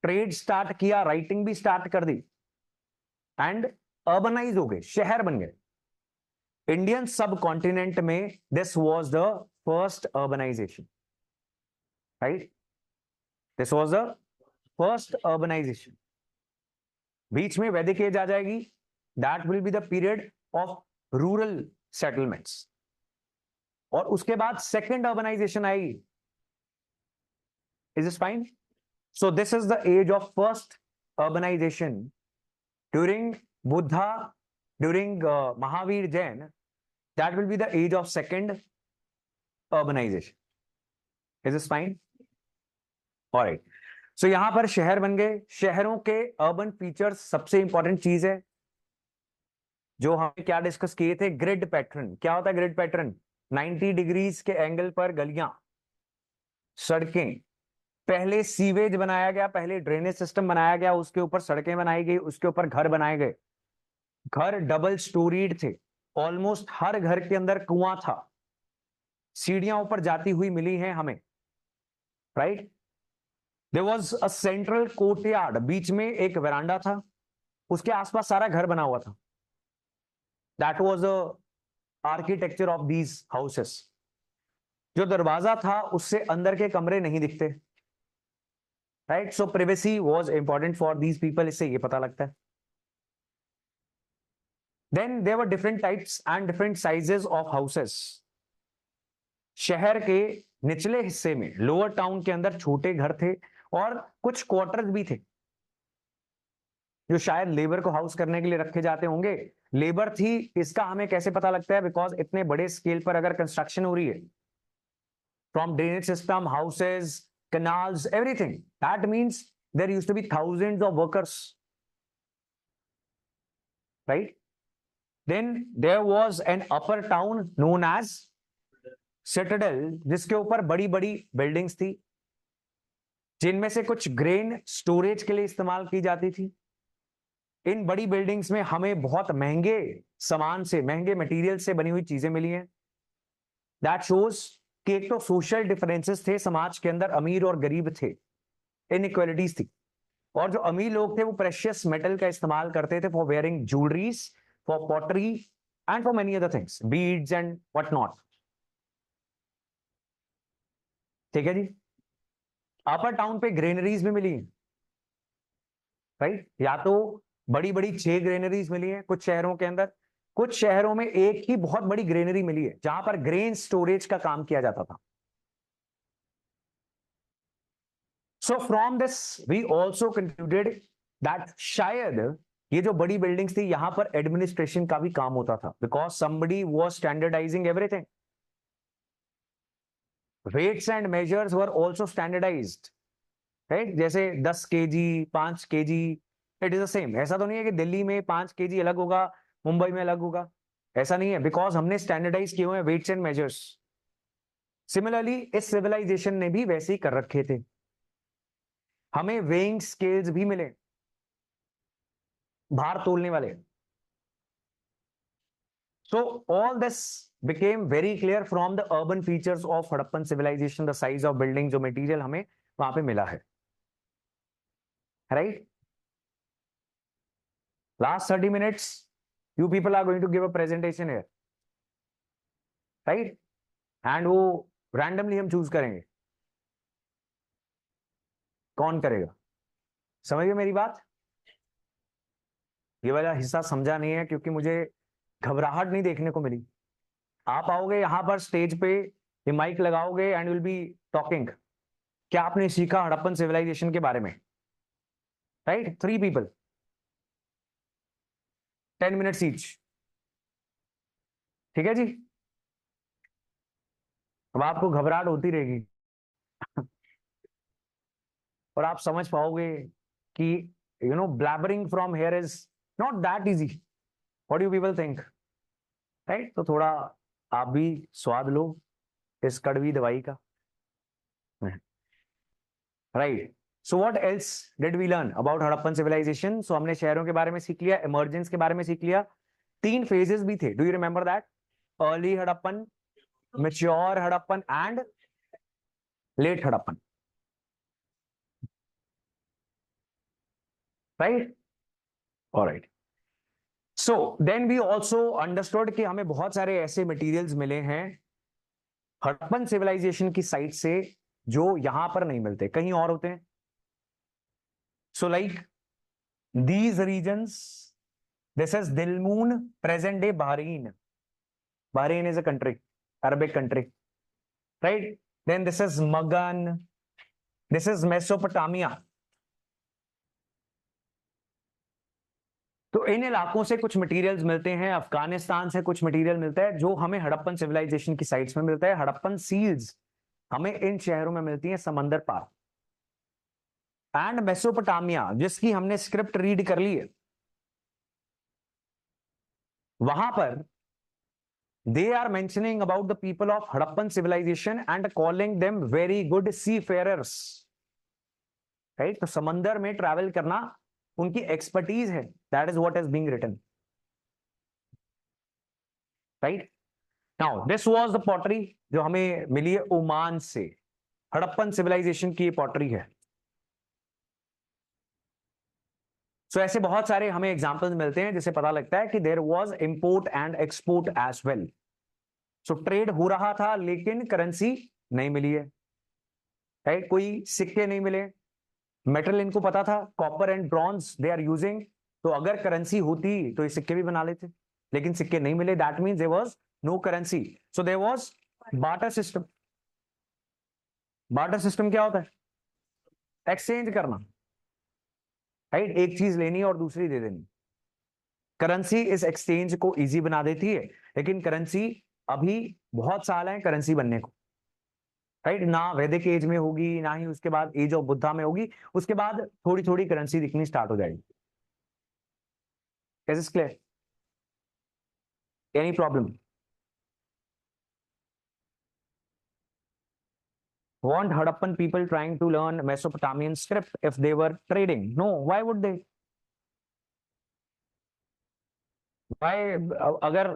ट्रेड स्टार्ट किया, राइटिंग भी स्टार्ट कर दी, एंड अर्बनाइज हो गए, शहर बन गए. इंडियन सब कॉन्टिनेंट में this was the first urbanisation, right. This was the first urbanisation. बीच में वैदिक एज आ जाएगी, that will be the period of rural settlements, और उसके बाद सेकेंड अर्बनाइजेशन आएगी। Is this fine? So this is the age of first urbanisation during Buddha, during Mahavir Jain, that will be the age of second urbanisation. Is this fine? Alright, so यहां पर शहर बन गए। शहरों के अर्बन फीचर्स, सबसे इंपॉर्टेंट चीज है जो हमने क्या डिस्कस किए थे, ग्रिड पैटर्न। क्या होता है ग्रिड पैटर्न? 90 डिग्रीज के एंगल पर गलियां, सड़कें, पहले सीवेज बनाया गया, पहले ड्रेनेज सिस्टम बनाया गया, उसके ऊपर सड़कें बनाई गई, उसके ऊपर घर बनाए गए। घर डबल स्टोरीड थे, ऑलमोस्ट हर घर के अंदर कुआं था, सीढ़ियां ऊपर जाती हुई मिली हैं हमें, right. There was a central courtyard, बीच में एक वरांडा था, उसके आसपास सारा घर बना हुआ था। That was a architecture of these houses. जो दरवाजा था उससे अंदर के कमरे नहीं दिखते, right. So privacy was important for these people, इससे ये पता लगता है। Then there were different types and different sizes of houses. शहर के निचले हिस्से में, लोअर टाउन के अंदर छोटे घर थे, और कुछ क्वार्टर्स भी थे जो शायद लेबर को हाउस करने के लिए रखे जाते होंगे। लेबर थी, इसका हमें कैसे पता लगता है? बिकॉज इतने बड़े स्केल पर अगर कंस्ट्रक्शन हो रही है, from drainage system, houses, canals, everything, that means there used to be thousands of workers, right? Then there was an upper town known as citadel, जिसके ऊपर बड़ी बड़ी बिल्डिंग्स थी, जिनमें से कुछ ग्रेन स्टोरेज के लिए इस्तेमाल की जाती थी। इन बड़ी बिल्डिंग्स में हमें बहुत महंगे सामान से, महंगे मटेरियल से बनी हुई चीजें मिली हैं। दैट शोज कि एक तो सोशल डिफरेंसेस थे समाज के अंदर, अमीर और गरीब थे, इनइक्वालिटीज थी। और जो अमीर लोग थे वो प्रेशियस मेटल का इस्तेमाल करते थे for wearing jewelleries, for pottery and for many other things, beads and what not. ठीक है जी। अपर टाउन पे ग्रेनरीज भी मिली, राइट। या तो बड़ी बड़ी 6 ग्रेनरीज मिली है कुछ शहरों के अंदर, कुछ शहरों में एक ही बहुत बड़ी ग्रेनरी मिली है जहां पर ग्रेन स्टोरेज का काम किया जाता था। So from this we also concluded that शायद ये जो बड़ी बिल्डिंग्स थी यहां पर एडमिनिस्ट्रेशन का भी काम होता था, because somebody was standardising everything. Weights and measures were also standardised, right. जैसे 10 KG, 5 KG, it is the same. ऐसा तो नहीं है कि दिल्ली में 5 केजी अलग होगा, मुंबई में अलग होगा, ऐसा नहीं है, बिकॉज हमने स्टैंडर्डाइज किए हुए हैं वेट्स एंड मेजर्स। सिमिलरली इस सिविलाइजेशन ने भी वैसे ही कर रखे थे। हमें वेइंग स्केल्स भी मिले, भार तोलने वाले। So all this became very clear from the urban features of Harappan civilization, the size of building, जो मटेरियल हमें वहां पे मिला है, right? Last 30 minutes you people are going to give a presentation here, right? And वो randomly हम choose करेंगे कौन करेगा। समझ गए मेरी बात? ये वाला हिस्सा समझा नहीं है क्योंकि मुझे घबराहट नहीं देखने को मिली। आप आओगे यहां पर स्टेज पे, ये माइक लगाओगे एंड विल बी टॉकिंग। क्या आपने सीखा हड़प्पन सिविलाइजेशन के बारे में, राइट? 3 people, 10 minutes each. ठीक है जी। अब आपको घबराहट होती रहेगी और आप समझ पाओगे कि blabbering from here is not that easy, what do people think, right? तो थोड़ा आप भी स्वाद लो इस कड़वी दवाई का, right. So what else did we learn about Harappan civilisation? So हमने शहरों के बारे में सीख लिया, इमर्जेंस के बारे में सीख लिया, 3 फेजेस भी थे, do you remember that? Early Harappan, mature Harappan and late Harappan, right? Alright. So then we also understood कि हमें बहुत सारे ऐसे मटेरियल्स मिले हैं हड़प्पन सिविलाइजेशन की साइड से जो यहां पर नहीं मिलते, कहीं और होते हैं. So like these regions, this is Dilmun, present day Bahrain. Bahrain is a country, Arabic country, right? Then this is Magan, this is Mesopotamia. तो इन इलाकों से कुछ मटेरियल्स मिलते हैं, अफगानिस्तान से कुछ मटेरियल मिलता है जो हमें हड़प्पन सिविलाइजेशन की साइट्स में मिलता है. हड़प्पन सील्स हमें इन शहरों में मिलती हैं समंदर पार. एंड मेसोपोटामिया, जिसकी हमने स्क्रिप्ट रीड कर ली है, वहां पर they are mentioning about the people of Harappan civilization and calling them very good seafarers, right? तो समंदर में ट्रैवल करना उनकी एक्सपर्टीज है. that is what is being written, right? now this was the pottery जो हमें मिली है ओमान से. हड़प्पन सिविलाइजेशन की पॉटरी है. सो ऐसे बहुत सारे हमें एग्जांपल्स मिलते हैं जिससे पता लगता है कि there was import and export as well. So trade हो रहा था लेकिन करेंसी नहीं मिली है, राइट? कोई सिक्के नहीं मिले. मेटल इनको पता था, copper and bronze they are using. तो अगर करेंसी होती तो ये सिक्के भी बना लेते, लेकिन सिक्के नहीं मिले. That means there was no currency. So there was barter system. Barter system क्या होता है? एक्सचेंज करना, राइट? एक चीज लेनी और दूसरी दे देनी. करेंसी इस एक्सचेंज को इजी बना देती है, लेकिन करेंसी अभी बहुत साल है करेंसी बनने को, राइट? ना वैदिक एज में होगी, ना ही उसके बाद एज ऑफ बुद्धा में होगी. उसके बाद थोड़ी थोड़ी करेंसी दिखनी स्टार्ट हो जाएगी. Is this clear? Any problem? Want Harappan people trying to learn Mesopotamian script if they were trading? No. Why would they? Why? अगर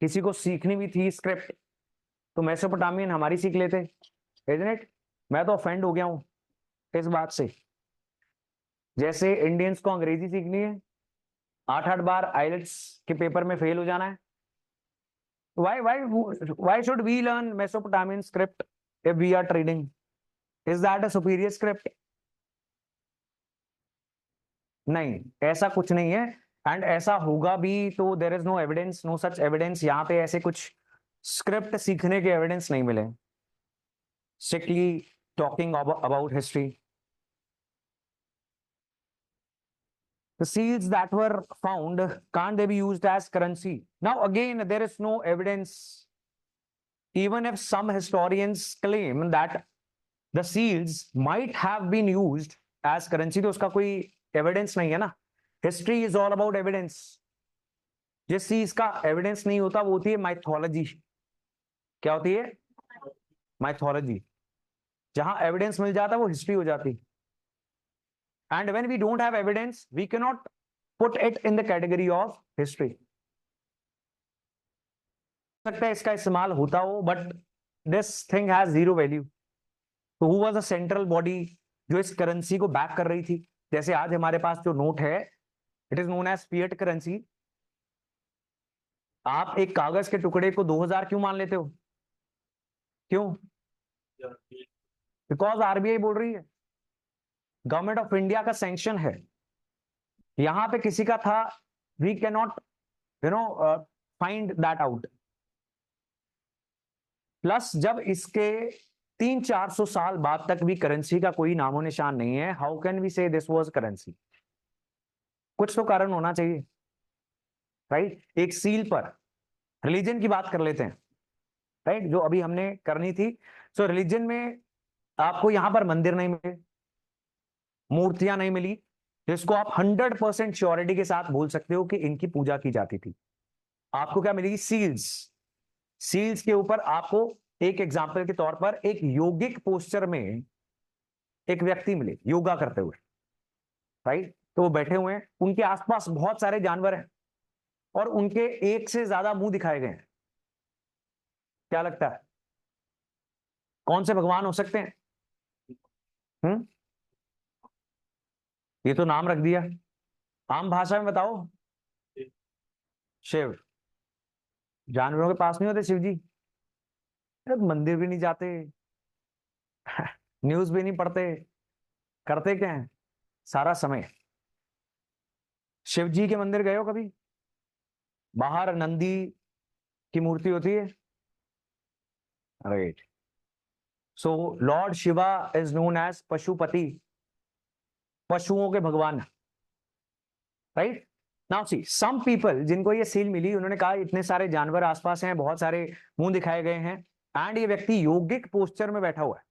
किसी को सीखनी भी थी स्क्रिप्ट तो मेसोपोटामियन हमारी सीख लेते, isn't it? मैं तो ऑफेंड हो गया हूं इस बात से. जैसे इंडियंस को अंग्रेजी सीखनी है, 8 8 बार आइलेट्स के पेपर में फेल हो जाना है. Why should we learn Mesopotamian script if we are trading? Is that a superior script? नहीं, ऐसा कुछ नहीं है. एंड ऐसा होगा भी तो there is no evidence, no such evidence. यहाँ पे ऐसे कुछ स्क्रिप्ट सीखने के एविडेंस नहीं मिले. Strictly talking about history. The seals that were found, can't they be used as currency? Now again, there is no evidence. Even if some historians claim that the seals might have been used as currency, तो उसका कोई evidence नहीं है ना. History is all about evidence. जिस चीज का evidence नहीं होता वो होती है माइथोलॉजी. क्या होती है? माइथोलॉजी. जहां एविडेंस मिल जाता है वो हिस्ट्री हो जाती. And when we don't have evidence, we cannot put it in the category of history. सकता है इसका इस्तेमाल होता हो, but this thing has zero value. So who was the central body जो इस करेंसी को बैक कर रही थी? जैसे आज हमारे पास जो नोट है, it is known as fiat currency. आप एक कागज के टुकड़े को 2000 क्यों मान लेते हो? क्यों? बिकॉज आरबीआई बोल रही है, गवर्नमेंट ऑफ इंडिया का सैंक्शन है. यहां पे किसी का था, we can not find that out. Plus जब इसके 300-400 साल बाद तक भी करेंसी का कोई नामो निशान नहीं है, हाउ कैन वी से दिस वाज करेंसी? कुछ तो कारण होना चाहिए, राइट? एक सील पर रिलीजन की बात कर लेते हैं, राइट? जो अभी हमने करनी थी. सो रिलीजन में आपको यहां पर मंदिर नहीं मिले, मूर्तियां नहीं मिली जिसको आप 100% श्योरिटी के साथ बोल सकते हो कि इनकी पूजा की जाती थी. आपको क्या मिलेगी? सील्स. सील्स के ऊपर आपको एक एग्जाम्पल के तौर पर एक योगिक पोस्चर में एक व्यक्ति मिले योगा करते हुए, राइट? तो वो बैठे हुए हैं, उनके आसपास बहुत सारे जानवर हैं और उनके एक से ज्यादा मुंह दिखाए गए हैं. क्या लगता है कौन से भगवान हो सकते हैं? ये तो नाम रख दिया. आम भाषा में बताओ. शिव. जानवरों के पास नहीं होते शिव जी? मंदिर भी नहीं जाते. न्यूज भी नहीं पढ़ते, करते क्या है सारा समय? शिव जी के मंदिर गए हो कभी? बाहर नंदी की मूर्ति होती है, right? So lord Shiva is known as Pashupati, पशुओं के भगवान, right? Now see some people जिनको ये सील मिली, उन्होंने कहा इतने सारे जानवर आसपास हैं, बहुत सारे मुंह दिखाए गए हैं, एंड ये व्यक्ति योगिक पोस्चर में बैठा हुआ है,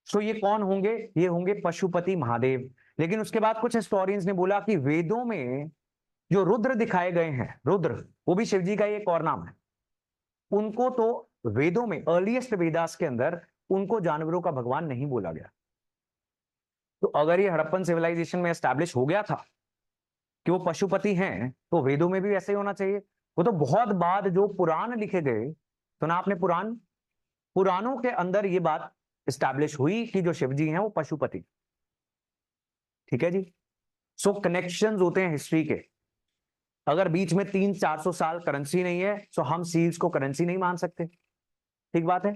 सो ये कौन होंगे? ये होंगे पशुपति महादेव। लेकिन उसके बाद कुछ हिस्टोरियंस ने बोला कि वेदों में जो रुद्र दिखाए गए हैं, रुद्र वो भी शिव जी का एक और नाम है, उनको तो वेदों में अर्लीस्ट वेदास के अंदर उनको जानवरों का भगवान नहीं बोला गया। तो अगर ये हड़प्पन सिविलाइजेशन में एस्टैब्लिश हो गया था कि वो पशुपति हैं, तो वेदों में भी ऐसे ही होना चाहिए। वो तो बहुत बाद जो पुराण लिखे गए, तो ना आपने पुराण, पुराणों के अंदर ये बात एस्टैब्लिश हुई कि जो शिव जी हैं वो पशुपति। ठीक है जी। सो कनेक्शंस होते हैं हिस्ट्री के। अगर बीच में 300-400 साल करेंसी नहीं है, तो हम सील्स को करेंसी नहीं मान सकते। ठीक बात है,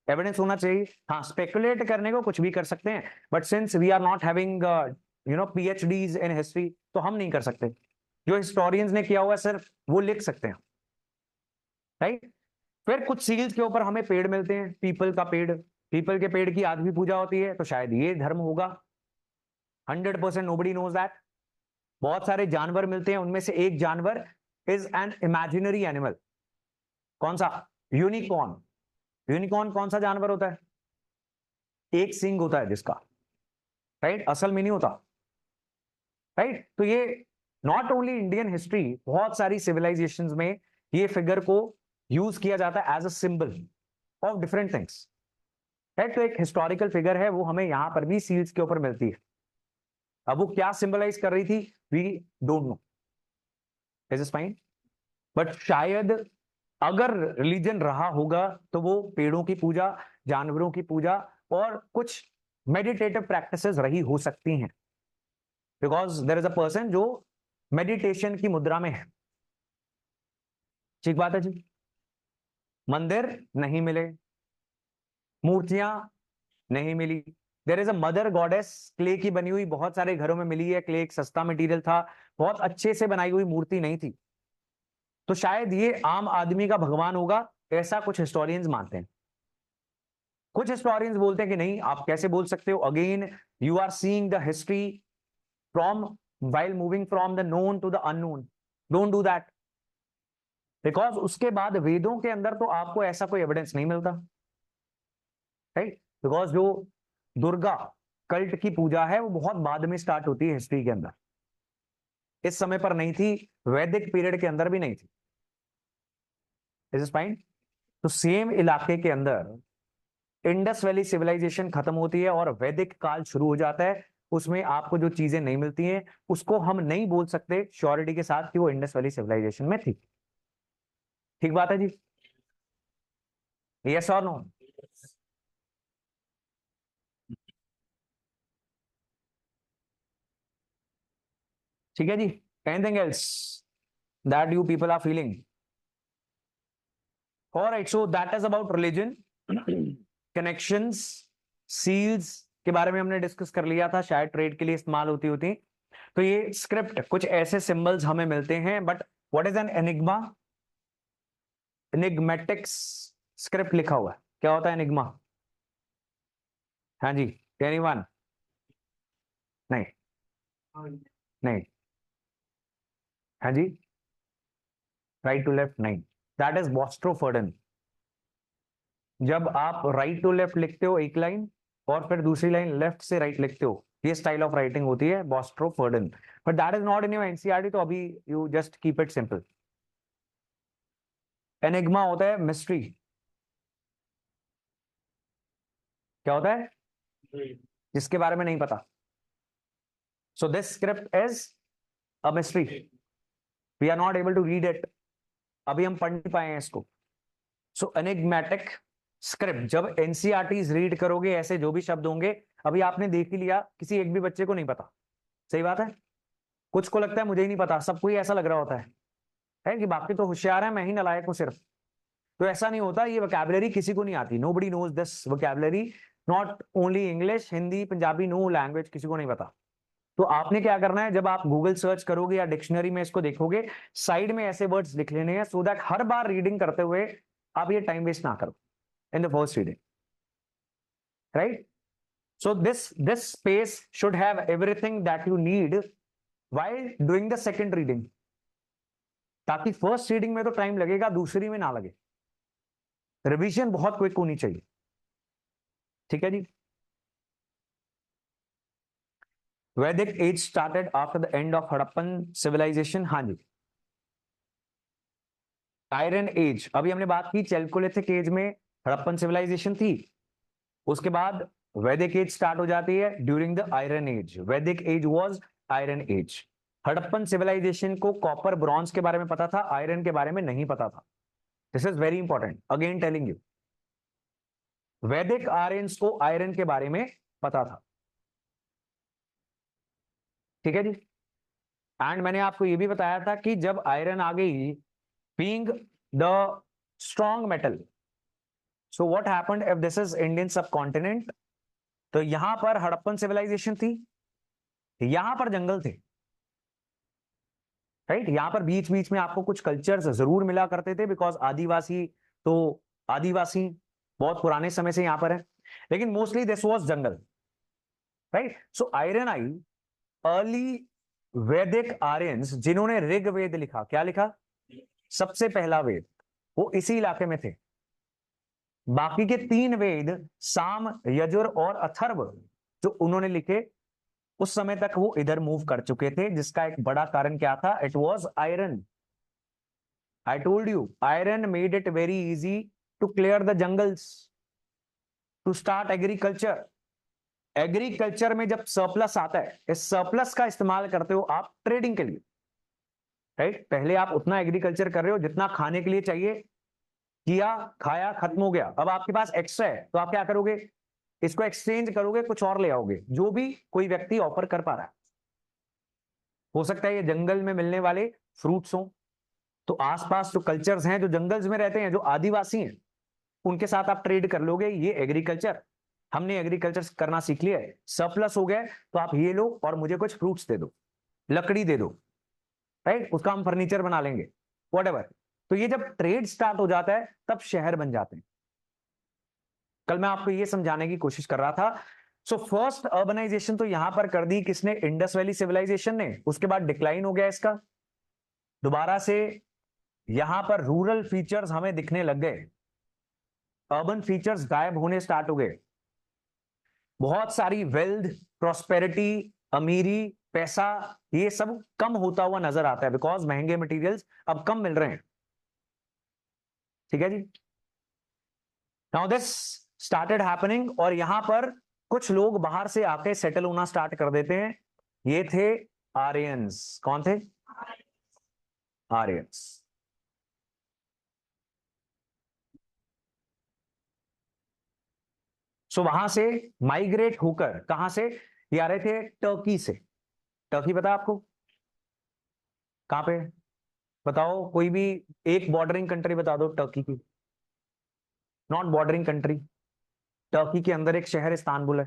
एविडेंस होना चाहिए। हाँ, स्पेकुलेट करने को कुछ भी कर सकते हैं, but since we are not having PhDs in history, तो हम नहीं कर सकते। जो हिस्टोरियंस ने किया हुआ है सिर्फ वो लिख सकते हैं, राइट? फिर कुछ सील्स के ऊपर हमें पेड़ मिलते हैं, पीपल का पेड़, पीपल के पेड़ की आज भी पूजा होती है, तो शायद ये धर्म होगा। 100% नोबडी नोज दैट। बहुत सारे जानवर मिलते हैं, उनमें से एक जानवर इज एन इमेजिनरी एनिमल। कौन सा? यूनिकॉर्न। यूनिकॉर्न कौन सा जानवर होता है? एक सींग होता है जिसका, राइट? असल में नहीं होता, राइट? तो ये नॉट ओनली इंडियन हिस्ट्री, बहुत सारी सिविलाइजेशंस में ये फिगर को यूज किया जाता है as a symbol of different things, right? तो एक हिस्टोरिकल फिगर है, वो हमें यहां पर भी सील्स के ऊपर मिलती है। अब वो क्या सिंबलाइज कर रही थी, we don't know, is it fine? But शायद अगर रिलीजन रहा होगा तो वो पेड़ों की पूजा, जानवरों की पूजा और कुछ मेडिटेटिव प्रैक्टिसेस रही हो सकती हैं, because there is a person जो मेडिटेशन की मुद्रा में है। ठीक बात है जी। मंदिर नहीं मिले, मूर्तियां नहीं मिली। There is a mother goddess, clay की बनी हुई बहुत सारे घरों में मिली है। क्ले एक सस्ता मटेरियल था, बहुत अच्छे से बनाई हुई मूर्ति नहीं थी, तो शायद ये आम आदमी का भगवान होगा, ऐसा कुछ हिस्टोरियंस मानते हैं। कुछ हिस्टोरियंस बोलते हैं कि नहीं, आप कैसे बोल सकते हो? Again you are seeing the history from while moving from the known to the unknown. Don't do that, because उसके बाद वेदों के अंदर तो आपको ऐसा कोई एविडेंस नहीं मिलता, राइट? बिकॉज जो दुर्गा कल्ट की पूजा है वो बहुत बाद में स्टार्ट होती है हिस्ट्री के अंदर, इस समय पर नहीं थी, वैदिक पीरियड के अंदर भी नहीं थी। Is it fine? तो सेम इलाके के अंदर इंडस वैली सिविलाइजेशन खत्म होती है और वैदिक काल शुरू हो जाता है। उसमें आपको जो चीजें नहीं मिलती हैं, उसको हम नहीं बोल सकते श्योरिटी के साथ कि वो इंडस वैली सिविलाइजेशन में थी। ठीक बात है जी, यस और नो? ठीक है जी। Anything else that you people are feeling? Alright, so that is about religion. Connections, seals के बारे में हमने डिस्कस कर लिया था, शायद ट्रेड के लिए इस्तेमाल होती होती। तो ये स्क्रिप्ट, कुछ ऐसे सिंबल्स हमें मिलते हैं, but what is an enigma? Enigmatics script लिखा हुआ है, क्या होता है एनिग्मा? हाँ जी, एनीवन? नहीं, नहीं। हाँ जी, राइट टू लेफ्ट नहीं, दैट इज बॉस्ट्रोफर्डन। जब आप राइट टू लेफ्ट लिखते हो एक लाइन, और फिर दूसरी लाइन लेफ्ट से राइट लिखते हो, ये स्टाइल ऑफ राइटिंग होती है boustrophedon. But that is not in your NCERT, तो अभी you just keep it simple. Enigma होता है मिस्ट्री। क्या होता है? जिसके बारे में नहीं पता। So this script is a mystery, we are not able to read it, अभी हम पढ़ नहीं पाए हैं इसको। सो एनिग्मेटिक स्क्रिप्ट, जब एनसीईआरटीज रीड करोगे, ऐसे जो भी शब्द होंगे, अभी आपने देख ही लिया, किसी एक भी बच्चे को नहीं पता। सही बात है, कुछ को लगता है मुझे ही नहीं पता, सबको ही ऐसा लग रहा होता है कि बाकी तो होशियार है, मैं ही नालायक हूं सिर्फ। तो ऐसा नहीं होता, ये वोकैबुलरी किसी को नहीं आती, nobody knows this vocabulary not only English, Hindi, Punjabi, no language किसी को नहीं पता। तो आपने क्या करना है, जब आप गूगल सर्च करोगे या डिक्शनरी में इसको देखोगे, साइड में ऐसे वर्ड्स लिख लेने हैं, so that her bar reading करते हुए आप ये टाइम वेस्ट ना करो in the first reading, right? So this space should have everything that you need while doing the second reading, ताकि फर्स्ट रीडिंग में तो टाइम लगेगा, दूसरी में ना लगे। रिवीजन बहुत क्विक होनी चाहिए, ठीक है जी। Vedic age started after the end of Harappan civilisation, हाँ जी। आयरन एज, अभी हमने बात की चैल्कोलिथिक एज में हड़प्पन सिविलाइजेशन थी, उसके बाद वैदिक एज स्टार्ट हो जाती है during the iron age. Vedic age was iron age. Harappan civilisation को कॉपर ब्रॉन्ज के बारे में पता था, आयरन के बारे में नहीं पता था। This is very important, again telling you. वैदिक आर्यंस को आयरन के बारे में पता था, ठीक है जी। एंड मैंने आपको यह भी बताया था कि जब आयरन आ गई, being the strong metal, so what happened if this is Indian subcontinent, तो यहां पर हड़प्पन सिविलाइजेशन थी, यहां पर जंगल थे, राइट? यहां पर बीच बीच में आपको कुछ कल्चर्स जरूर मिला करते थे, बिकॉज आदिवासी, तो आदिवासी बहुत पुराने समय से यहां पर है, लेकिन mostly this was jungle, right? So iron I, early वैदिक आर्यंस जिन्होंने ऋग्वेद लिखा, क्या लिखा? सबसे पहला वेद, वो इसी इलाके में थे। बाकी के 3 वेद, साम, यजुर और अथर्व, जो उन्होंने लिखे, उस समय तक वो इधर मूव कर चुके थे, जिसका एक बड़ा कारण क्या था? It was iron. I told you, iron made it very easy to clear the jungles, to start agriculture. Agriculture में जब सरप्लस आता है, इस सरप्लस का इस्तेमाल करते हो आप ट्रेडिंग के लिए, राइट? पहले आप उतना एग्रीकल्चर कर रहे हो जितना खाने के लिए चाहिए, किया, खाया, खत्म हो गया। अब आपके पास एक्स्ट्रा है, तो आप क्या करोगे? इसको एक्सचेंज करोगे, कुछ और ले आओगे, जो भी कोई व्यक्ति ऑफर कर पा रहा है। हो सकता है ये जंगल में मिलने वाले फ्रूट्स हों, तो आसपास जो कल्चर्स हैं, जो जंगल्स में रहते हैं, जो आदिवासी हैं, उनके साथ आप ट्रेड कर लोगे। ये एग्रीकल्चर, हमने एग्रीकल्चर करना सीख लिया है, सरप्लस हो गया तो आप ये लो और मुझे कुछ फ्रूट्स दे दो, लकड़ी दे दो, राइट? उसका हम फर्नीचर बना लेंगे, व्हाटएवर। तो ये जब ट्रेड स्टार्ट हो जाता है, तब शहर बन जाते हैं। कल मैं आपको ये समझाने की कोशिश कर रहा था। सो फर्स्ट अर्बनाइजेशन तो यहां पर कर दी किसने? इंडस वैली सिविलाइजेशन ने। उसके बाद डिक्लाइन हो गया इसका, दोबारा से यहां पर रूरल फीचर्स हमें दिखने लग गए, अर्बन फीचर्स गायब होने स्टार्ट हो गए। बहुत सारी वेल्थ, प्रॉस्पेरिटी, अमीरी, पैसा, ये सब कम होता हुआ नजर आता है, बिकॉज महंगे मटेरियल्स अब कम मिल रहे हैं, ठीक है जी। नाउ दिस स्टार्टेड हैपनिंग, और यहां पर कुछ लोग बाहर से आके सेटल होना स्टार्ट कर देते हैं। ये थे आर्यंस। कौन थे? आर्यंस। सो वहां से माइग्रेट होकर, कहां से? ये आ रहे थे टर्की से। टर्की पता आपको कहां पे? बताओ कोई भी एक बॉर्डरिंग कंट्री बता दो टर्की की। नॉट बॉर्डरिंग कंट्री, टर्की के अंदर एक शहर इस्तांबुल है।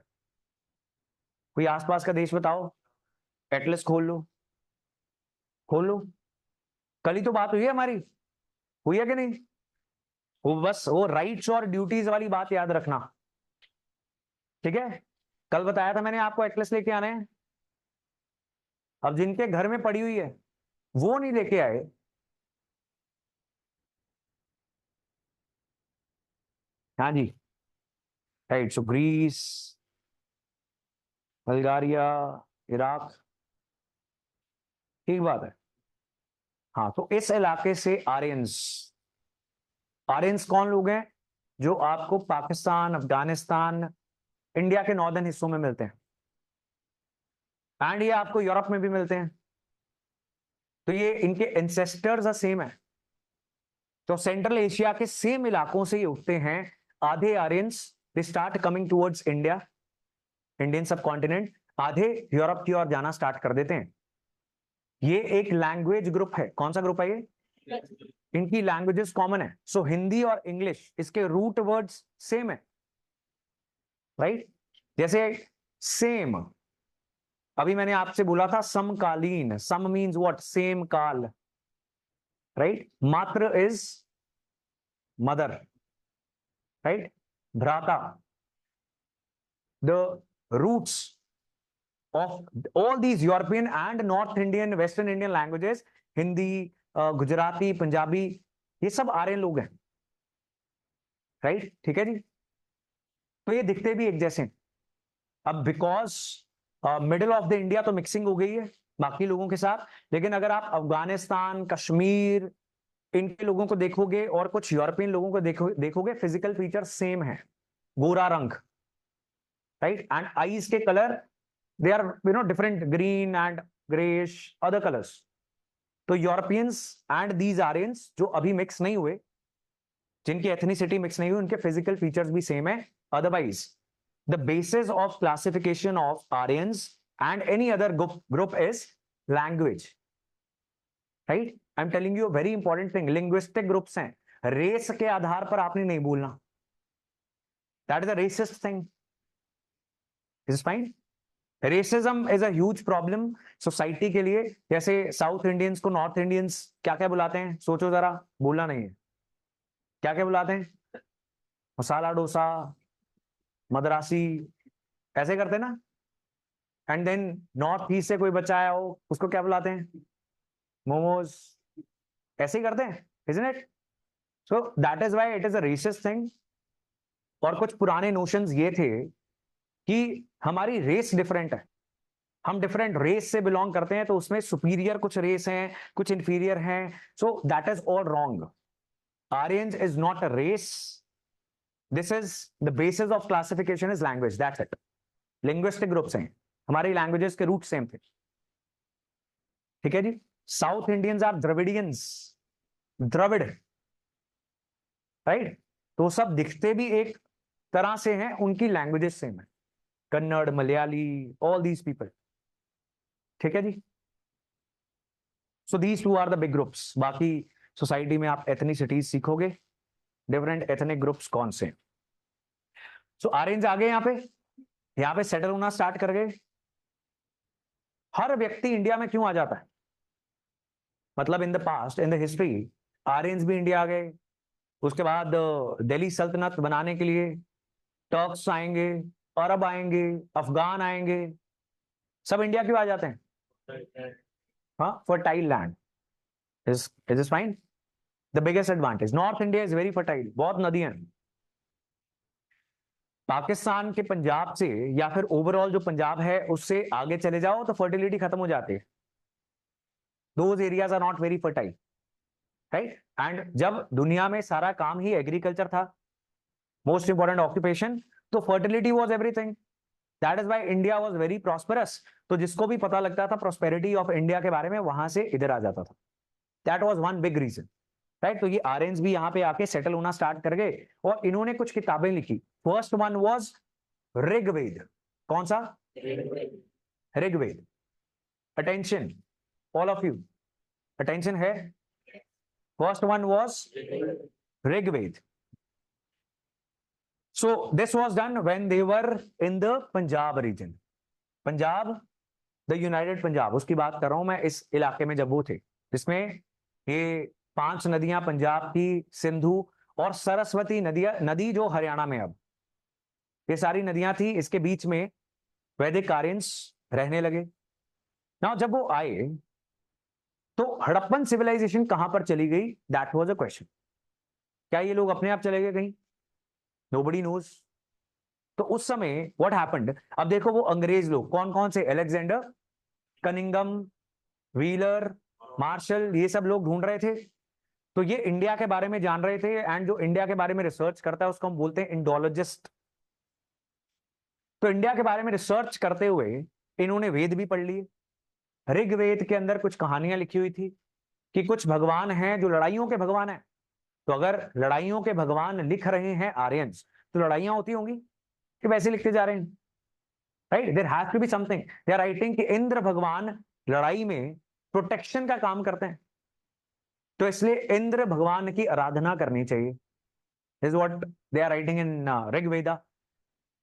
कोई आसपास का देश बताओ, एटलस खोल लो, खोल लो। कल ही तो बात हुई है हमारी, हुई है कि नहीं? वो बस वो राइट्स और ड्यूटीज वाली बात याद रखना, ठीक है? कल बताया था मैंने आपको एटलस लेके आने हैं। अब जिनके घर में पड़ी हुई है वो नहीं लेके आए, हाँ जी, राइट। सो ग्रीस, बल्गारिया, इराक, ठीक बात है। हाँ, तो इस इलाके से आर्यंस, आर्यंस कौन लोग हैं? जो आपको पाकिस्तान, अफगानिस्तान, इंडिया के नॉर्दर्न हिस्सों में मिलते हैं, एंड ये आपको यूरोप में भी मिलते हैं। तो ये इनके एंसेस्टर्स सेम है। तो सेंट्रल एशिया के सेम इलाकों से ये उठते हैं। आधे Aryans they start coming towards India, Indian सब कॉन्टिनेंट, आधे यूरोप की ओर जाना स्टार्ट कर देते हैं। ये एक लैंग्वेज ग्रुप है। कौन सा ग्रुप है ये? इनकी लैंग्वेजेस कॉमन है। सो हिंदी और इंग्लिश, इसके रूट वर्ड्स सेम है। राइट। जैसे सेम, अभी मैंने आपसे बोला था समकालीन, सम मीन्स व्हाट, सेम काल, राइट। मात्र इज मदर, राइट। भ्राता, the roots of all these European and North Indian, Western Indian languages, Hindi, Gujarati, Punjabi, ये सब आर्यन लोग हैं, राइट। ठीक है जी। तो ये दिखते भी एक जैसे हैं। अब because middle of the India तो मिक्सिंग हो गई है बाकी लोगों के साथ, लेकिन अगर आप अफगानिस्तान, कश्मीर, इनके लोगों को देखोगे और कुछ यूरोपियन लोगों को देखोगे, फिजिकल फीचर सेम है, गोरा रंग, राइट। एंड आईज के colour, they are different, green and grayish, other colors. तो यूरोपियंस एंड दीज आर्यंस जो अभी मिक्स नहीं हुए, जिनकी एथनिसिटी मिक्स नहीं हुई, उनके फिजिकल फीचर्स भी सेम है। Otherwise the basis of classification of Aryans and any other group is language, right. I am telling you very important thing, linguistic groups हैं, रेस के आधार पर आपने नहीं बोलना, that is a resist thing, is fine. Racism is a huge problem society के लिए। जैसे south Indians को नॉर्थ इंडियंस क्या क्या बुलाते हैं, सोचो जरा, बोलना नहीं है, क्या क्या बुलाते हैं, मसाला डोसा, मद्रासी, ऐसे करते हैं ना। एंड देन नॉर्थ ईस्ट से कोई बच्चा आया हो, उसको क्या बुलाते हैं, मोमोज, ऐसे ही करते हैं, isn't it. So that is why it is a resist thing. और कुछ पुराने नोशंस ये थे कि हमारी रेस डिफरेंट है, हम डिफरेंट रेस से बिलोंग करते हैं, तो उसमें सुपीरियर कुछ रेस हैं, कुछ इंफीरियर हैं, so that is all wrong. Aryans is not a race, this is the basis of classification is language, that's it. Linguistic groups हैं, हमारी लैंग्वेजेस के रूट सेम थे, ठीक है जी। South Indians are Dravidians, Dravid, right. तो सब दिखते भी एक तरह से हैं, उनकी लैंग्वेजेस सेम है, Kannada, Malayali, all these people, ठीक है जी। So these two are the big groups. बाकी सोसाइटी में आप एथनिसिटीज सीखोगे, डिफरेंट एथनिक ग्रुप्स कौन से। सो आर्यंस आ गए यहाँ पे सेटल होना स्टार्ट कर गए। हर व्यक्ति इंडिया में क्यों आ जाता है, मतलब in the past, in the history, Aryans भी इंडिया आ गए। उसके बाद दिल्ली सल्तनत बनाने के लिए टर्क्स आएंगे, अरब आएंगे, अफगान आएंगे, सब इंडिया क्यों आ जाते हैं, हाँ, fertile land is is fine. The biggest advantage, north India is very fertile, बहुत नदियां हैं। पाकिस्तान के पंजाब से या फिर ओवरऑल जो पंजाब है उससे आगे चले जाओ तो फर्टिलिटी खत्म हो जाती है, those areas are not very fertile, right. And जब दुनिया में सारा काम ही एग्रीकल्चर था, मोस्ट इंपॉर्टेंट ऑक्यूपेशन, तो fertility was everything, that is why India was very prosperous. तो जिसको भी पता लगता था प्रोस्पेरिटी ऑफ इंडिया के बारे में, वहां से इधर आ जाता था, that was one big reason, right. तो ये आर्यंस भी यहाँ पे आके सेटल होना स्टार्ट कर गए और इन्होंने कुछ किताबें लिखी। First one was Rigveda. कौन सा, Rigveda. Attention all of you, attention है। First one was Rigveda. So this was done when they were in the Punjab region, Punjab, the united Punjab, उसकी बात कर रहा हूं मैं, इस इलाके में जब वो थे, जिसमें ये 5 नदियां पंजाब की, सिंधु और सरस्वती नदी जो हरियाणा में, अब ये सारी नदियां थी, इसके बीच में वैदिक आर्यंस रहने लगे ना। जब वो आए तो हड़प्पन सिविलाइजेशन कहां पर चली गई, दैट वाज अ क्वेश्चन। क्या ये लोग अपने आप चले गए कहीं, नोबडी नोज। तो उस समय व्हाट हैपेंड, अब देखो वो अंग्रेज लोग कौन कौन से, अलेक्जेंडर, कनिंगम, व्हीलर, मार्शल, ये सब लोग ढूंढ रहे थे। तो ये इंडिया के बारे में जान रहे थे, एंड जो इंडिया के बारे में रिसर्च करता है उसको हम बोलते हैं इंडोलॉजिस्ट। तो इंडिया के बारे में रिसर्च करते हुए इन्होंने वेद भी पढ़ लिए। ऋग्वेद के अंदर कुछ कहानियां लिखी हुई थी कि कुछ भगवान हैं जो लड़ाइयों के भगवान हैं। तो अगर लड़ाइयों के भगवान लिख रहे हैं आर्यंस, तो लड़ाइयां होती होंगी कि वैसे लिखते जा रहे हैं, right. There has to be something, they are writing कि इंद्र भगवान लड़ाई में प्रोटेक्शन का काम करते हैं, तो इसलिए इंद्र भगवान की आराधना करनी चाहिए, is what they are writing in Rigveda.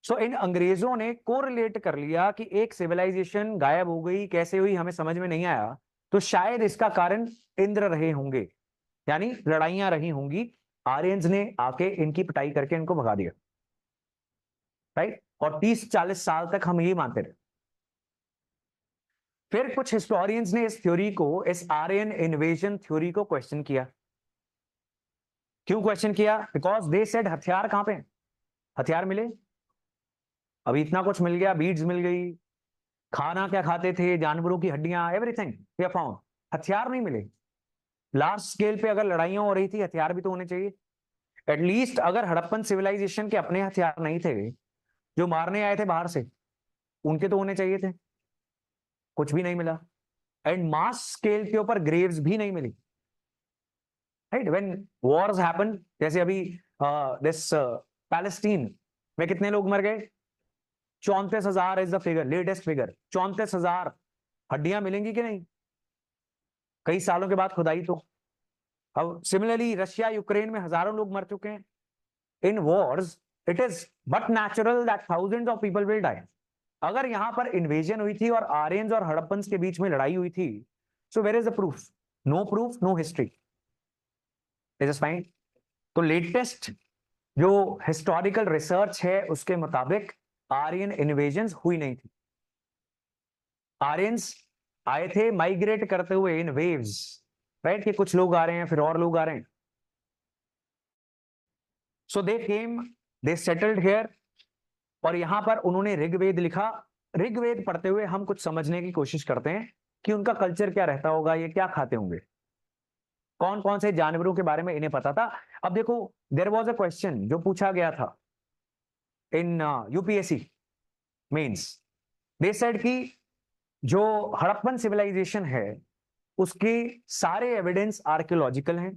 So इन अंग्रेजों ने कोरिलेट कर लिया कि एक सिविलाइजेशन गायब हो गई, कैसे हुई हमें समझ में नहीं आया, तो शायद इसका कारण इंद्र रहे होंगे, यानी लड़ाइयां रही होंगी, आर्यंस ने आके इनकी पिटाई करके इनको भगा दिया, राइट। और 30-40 साल तक हम यही मानते रहे। फिर कुछ हिस्टोरियंस ने इस थ्योरी को, इस आर्यन इन्वेजन थ्योरी को क्वेश्चन किया। क्यों क्वेश्चन किया? बिकॉज दे सेड हथियार कहां पे हैं? हथियार मिले? अभी इतना कुछ मिल गया, बीड्स मिल गई, खाना क्या खाते थे, जानवरों की हड्डियां, एवरीथिंग वी हैव फाउंड, हथियार नहीं मिले। लार्ज स्केल पे अगर लड़ाइयां हो रही थी, हथियार भी तो होने चाहिए। एटलीस्ट अगर हड़प्पन सिविलाइजेशन के अपने हथियार नहीं थे, जो मारने आए थे बाहर से, उनके तो होने चाहिए थे। कुछ भी नहीं मिला। एंड मास स्केल के ऊपर ग्रेव्स भी नहीं मिली, राइट। व्हेन वॉर्स हैपन, जैसे अभी दिस पैलेस्टीन में कितने लोग मर गए? 34,000 is the figure, latest figure 34,000। हड्डियां मिलेंगी कि नहीं कई सालों के बाद खुदाई तो? अब सिमिलरली रशिया यूक्रेन में हजारों लोग मर चुके हैं in wars. It is but natural that thousands of people will die. अगर यहां पर इन्वेजन हुई थी और आर्यंस और हड़प्पन्स के बीच में लड़ाई हुई थी, so where is the proof? No proof, no history. Is fine. तो लेटेस्ट जो हिस्टोरिकल रिसर्च है उसके मुताबिक आर्यन इन्वेजन हुई नहीं थी। आर्यंस आए थे माइग्रेट करते हुए इन वेव्स, राइट, कि कुछ लोग आ रहे हैं फिर और लोग आ रहे हैं। सो दे केम, दे सेटल्ड हियर, और यहां पर उन्होंने ऋग्वेद लिखा। ऋग्वेद पढ़ते हुए हम कुछ समझने की कोशिश करते हैं कि उनका कल्चर क्या रहता होगा, ये क्या खाते होंगे, कौन कौन से जानवरों के बारे में इन्हें पता था। अब देखो, देयर वाज अ क्वेश्चन जो पूछा गया था in UPSC mains. They said कि जो हड़प्पन सिविलाइजेशन है उसके सारे एविडेंस आर्कियोलॉजिकल हैं,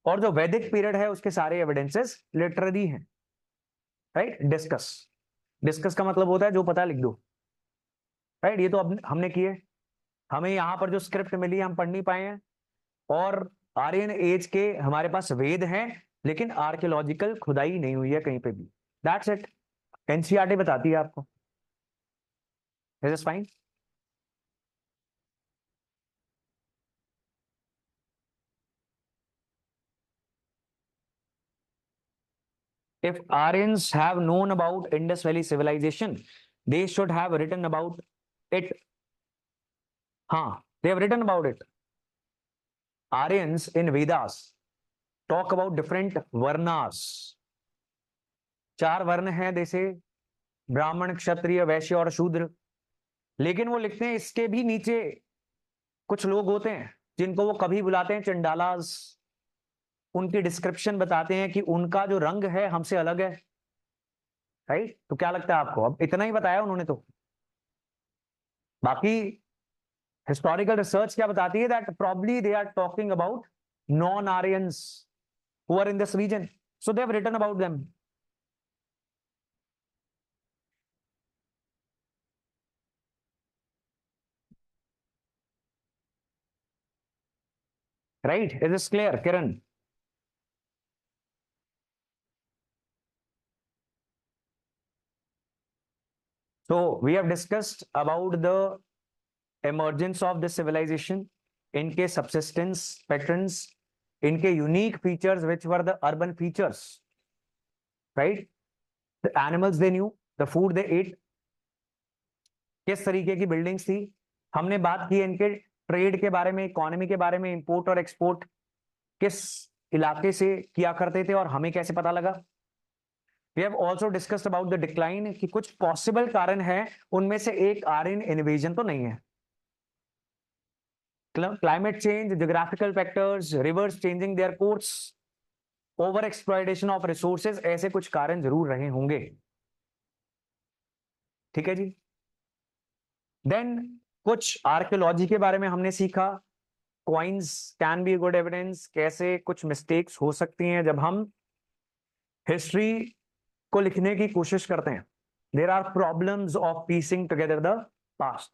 और जो वैदिक पीरियड है उसके सारे एविडेंसेस लिटरेरी हैं, राइट। डिस्कस, डिस्कस का मतलब होता है जो पता लिख दो, राइट। ये तो अब हमने किए, हमें यहाँ पर जो स्क्रिप्ट मिली हम पढ़ नहीं पाए हैं, और आर्यन एज के हमारे पास वेद हैं, लेकिन आर्कियोलॉजिकल खुदाई नहीं हुई है कहीं पे भी। That's it. एनसीईआरटी बताती है आपको। Is it fine? If Aryans have known about Indus Valley civilization, they should have written about it. हाँ, they have written about it. Aryans in Vedas talk about different varnas. 4 वर्ण हैं, जैसे ब्राह्मण, क्षत्रिय, वैश्य और शूद्र। लेकिन वो लिखते हैं इसके भी नीचे कुछ लोग होते हैं जिनको वो कभी बुलाते हैं चंडालास। उनकी डिस्क्रिप्शन बताते हैं कि उनका जो रंग है हमसे अलग है, राइट। तो क्या लगता है आपको? अब इतना ही बताया उन्होंने तो, बाकी हिस्टोरिकल रिसर्च क्या बताती है? That probably they are talking about non Aryans who are in this region, so they have written about them. Right, is this clear Kiran? So we have discussed about the emergence of this civilization, इनके subsistence patterns, इनके unique features which were the urban features, right? The animals they knew, the food they ate, किस तरीके की buildings थी। हमने बात की इनके ट्रेड के बारे में, इकोनॉमी के बारे में, इंपोर्ट और एक्सपोर्ट किस इलाके से किया करते थे और हमें कैसे पता लगा। We have also discussed about the decline, कि कुछ पॉसिबल कारण है, उनमें से एक आर्यन इन्वेजन तो नहीं है। Climate change, geographical factors, reverse changing their course, over exploitation of resources, ऐसे कुछ कारण जरूर रहे होंगे। ठीक है जी। देन कुछ आर्कियोलॉजी के बारे में हमने सीखा। Coins can be good evidence, कैसे कुछ मिस्टेक्स हो सकती हैं जब हम हिस्ट्री को लिखने की कोशिश करते हैं। There are problems of piecing together the past,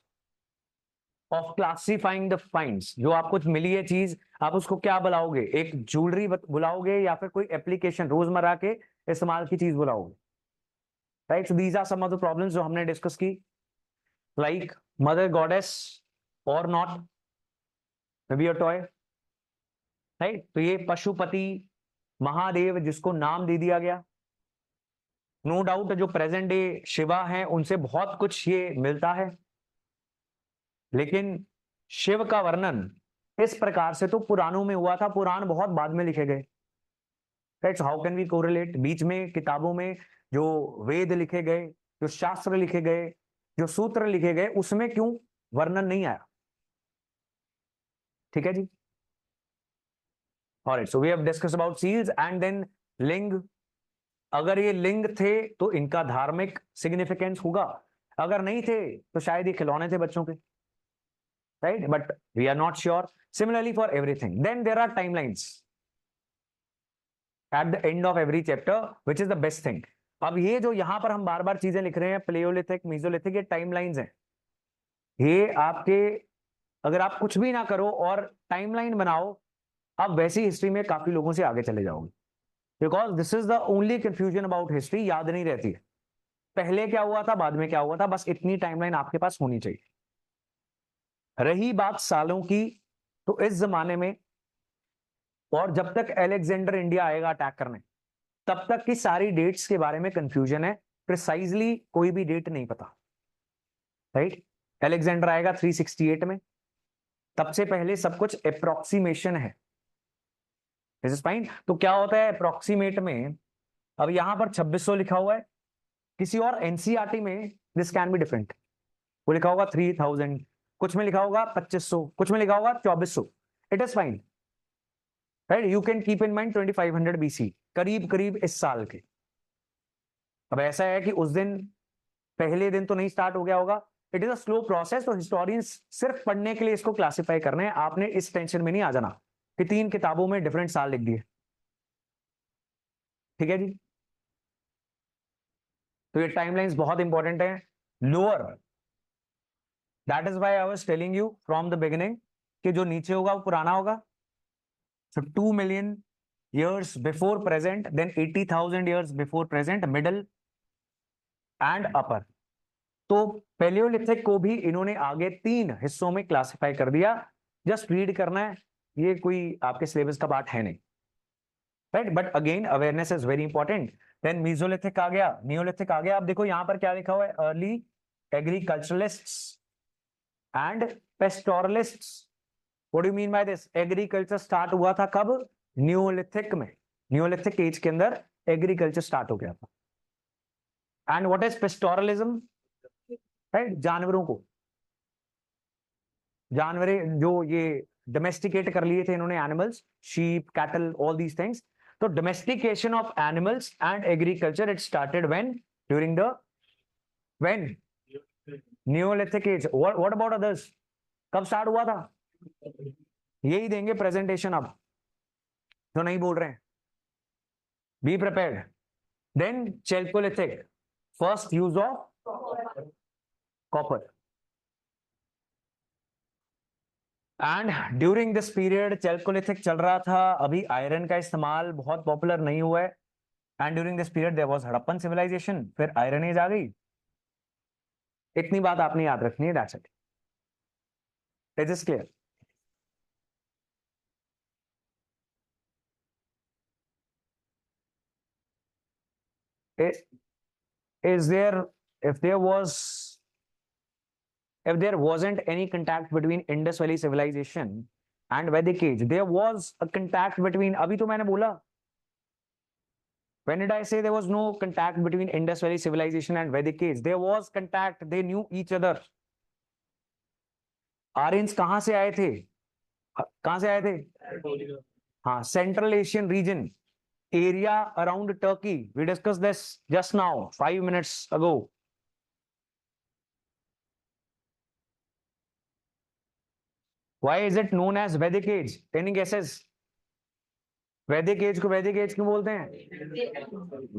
of classifying the finds. जो आपको मिली है चीज, आप उसको क्या बुलाओगे? एक ज्वेलरी बुलाओगे या फिर कोई एप्लीकेशन रोजमर्रा के इस्तेमाल की चीज बुलाओगे? Right? So these are some of the problems जो हमने डिस्कस की, लाइक मदर गॉडेस और not, maybe a toy, right? तो ये पशुपति महादेव जिसको नाम दे दिया गया, नो डाउट जो प्रेजेंट डे शिवा है उनसे बहुत कुछ ये मिलता है, लेकिन शिव का वर्णन इस प्रकार से तो पुराणों में हुआ था, पुराण बहुत बाद में लिखे गए, right? How can we correlate? बीच में किताबों में जो वेद लिखे गए, जो शास्त्र लिखे गए, जो सूत्र लिखे गए, उसमें क्यों वर्णन नहीं आया? ठीक है जी। Alright, so we have discuss about seals and then लिंग। अगर ये लिंग थे तो इनका धार्मिक सिग्निफिकेंस होगा, अगर नहीं थे तो शायद ये खिलौने थे बच्चों के, right? But we are not sure. Similarly for everything, then there are timelines at the end of every chapter, which is the best thing. अब ये जो यहां पर हम बार बार चीजें लिख रहे हैं, प्लेयोलिथिक, मीजोलिथिक, ये टाइमलाइंस हैं। ये आपके, अगर आप कुछ भी ना करो और टाइमलाइन बनाओ, आप वैसी हिस्ट्री में काफी लोगों से आगे चले जाओगे, because this is the only confusion about history, याद नहीं रहती है पहले क्या हुआ था, बाद में क्या हुआ था, बस इतनी टाइमलाइन आपके पास होनी चाहिए। रही बात सालों की, तो इस जमाने में और जब तक अलेक्जेंडर इंडिया आएगा अटैक करने, तब तक की सारी डेट्स के बारे में कंफ्यूजन है, प्रिसाइजली कोई भी डेट नहीं पता, राइट? अलेक्जेंडर आएगा 368 में, तब से पहले सब कुछ अप्रोक्सीमेशन है, दिस इज फाइन। तो क्या होता है अप्रोक्सीमेट में? अब यहां पर 2600 लिखा हुआ है, किसी और एनसीईआरटी में दिस कैन बी डिफरेंट, वो लिखा होगा 3000, कुछ में लिखा होगा 2500, कुछ में लिखा होगा 2400, it is fine, right? You can keep in mind 2500 BC, करीब करीब इस साल के। अब ऐसा है कि उस दिन पहले दिन तो नहीं स्टार्ट हो गया होगा, it is a slow process, तो हिस्टोरियंस सिर्फ पढ़ने के लिए इसको क्लासिफाई करने हैं, आपने इस टेंशन में नहीं आ जाना कि 3 किताबों में डिफरेंट साल लिख दिए, ठीक है जी? तो ये टाइमलाइंस बहुत इंपॉर्टेंट है। Lower, that is why I was telling you from the beginning कि जो नीचे होगा वो पुराना होगा। So 2 million years before present, then 80,000 years before present, middle and upper. तो पेलियोलिथिक को भी इन्होंने आगे 3 हिस्सों में क्लासिफाई कर दिया, जस्ट रीड करना है, ये कोई आपके सिलेबस का पार्ट है नहीं, right? But again awareness is very important. Then mesolithic आ गया, नियोलिथिक आ गया। अब देखो यहां पर क्या लिखा हुआ है, early agriculturalists and pastoralists. What do you mean by this? Agriculture start हुआ था कब? न्यूलिथिक में, न्यूलिथिक एज के अंदर एग्रीकल्चर स्टार्ट हो गया था। And what is pastoralism? Right, जानवरों को, जानवर जो ये डोमेस्टिकेट कर लिए थे इन्होंने, animals, sheep, cattle, all these things. तो domestication of animals and agriculture it started when? During the when? Neolithic age. What about others? कब स्टार्ट हुआ था? यही देंगे प्रेजेंटेशन अब, जो नहीं बोल रहे हैं, be prepared. Then chalcolithic, first use of copper, and during this period chalcolithic चल रहा था, अभी आयरन का इस्तेमाल बहुत पॉपुलर नहीं हुआ है, and during this period there was Harappan civilisation, फिर आयरन एज आ गई। इतनी बात आपने याद रखनी है, that's it. It is clear? Is there, if there was, if there wasn't any contact between Indus Valley civilization and Vedic age, there was a contact between, अभी तो मैंने बोला, when did I say there was no contact between Indus Valley civilization and Vedic age? There was contact, they knew each other. Aryans कहां से आए थे? कहां से आए थे? हाँ, central Asian region, area around Turkey. We discussed this just now, 5 minutes ago. Why is it known as Vedic age? Any guesses? वैदिक एज को वैदिक एज क्यों बोलते हैं?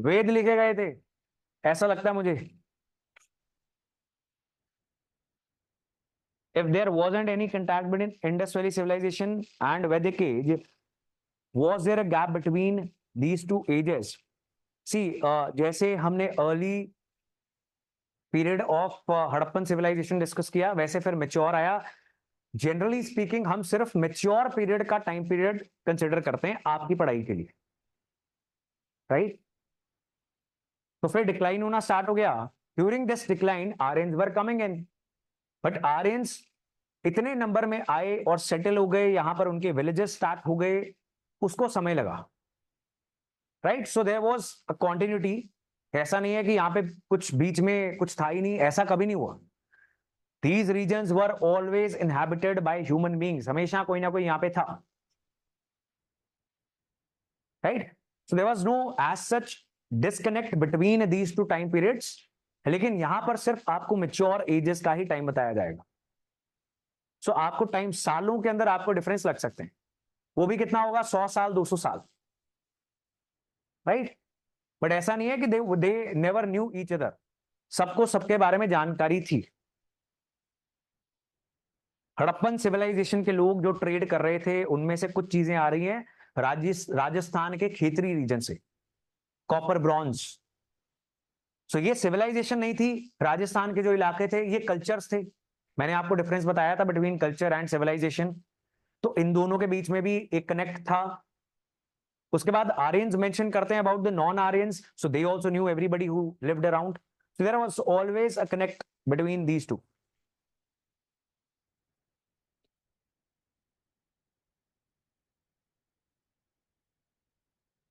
वेद लिखे गए थे, ऐसा लगता है मुझे। If there wasn't any contact between Indus Valley civilization and Vedic age, was there a gap between these two ages? See, जैसे हमने early period of Harappan civilisation discuss किया, वैसे फिर मेच्योर आया। जनरली स्पीकिंग हम सिर्फ मेच्योर पीरियड का time period consider करते हैं आपकी पढ़ाई के लिए, राइट? तो फिर डिक्लाइन होना स्टार्ट हो गया। During this decline Aryans were coming in, but Aryans इतने नंबर में आए और सेटल हो गए, यहां पर उनके विलेजेस स्टार्ट हो गए, उसको समय लगा, right? So there was a continuity. ऐसा नहीं है कि यहां पे कुछ बीच में कुछ था ही नहीं, ऐसा कभी नहीं हुआ। These regions were always inhabited by human beings, हमेशा कोई ना कोई यहां पे था, right? So there was no as such disconnect between these two time periods, लेकिन यहां पर सिर्फ आपको मेच्योर एजेस का ही टाइम बताया जाएगा। सो आपको टाइम सालों के अंदर आपको डिफरेंस लग सकते हैं, वो भी कितना होगा, 100 साल 200 साल, राइट? बट ऐसा नहीं है कि they never knew each other, सबको सबके बारे में जानकारी थी। हड़प्पन सिविलाइजेशन के लोग जो ट्रेड कर रहे थे, उनमें से कुछ चीजें आ रही हैं राजस्थान के खेतरी रीजन से, कॉपर ब्रॉन्ज। सो ये सिविलाइजेशन नहीं थी, राजस्थान के जो इलाके थे ये कल्चर्स थे। मैंने आपको डिफरेंस बताया था बिटवीन कल्चर एंड सिविलाइजेशन, तो इन दोनों के बीच में भी एक कनेक्ट था। उसके बाद आर्यंस मेंशन करते हैं about the non Aryans, so they also knew everybody who lived around, so there was always a connect between these two.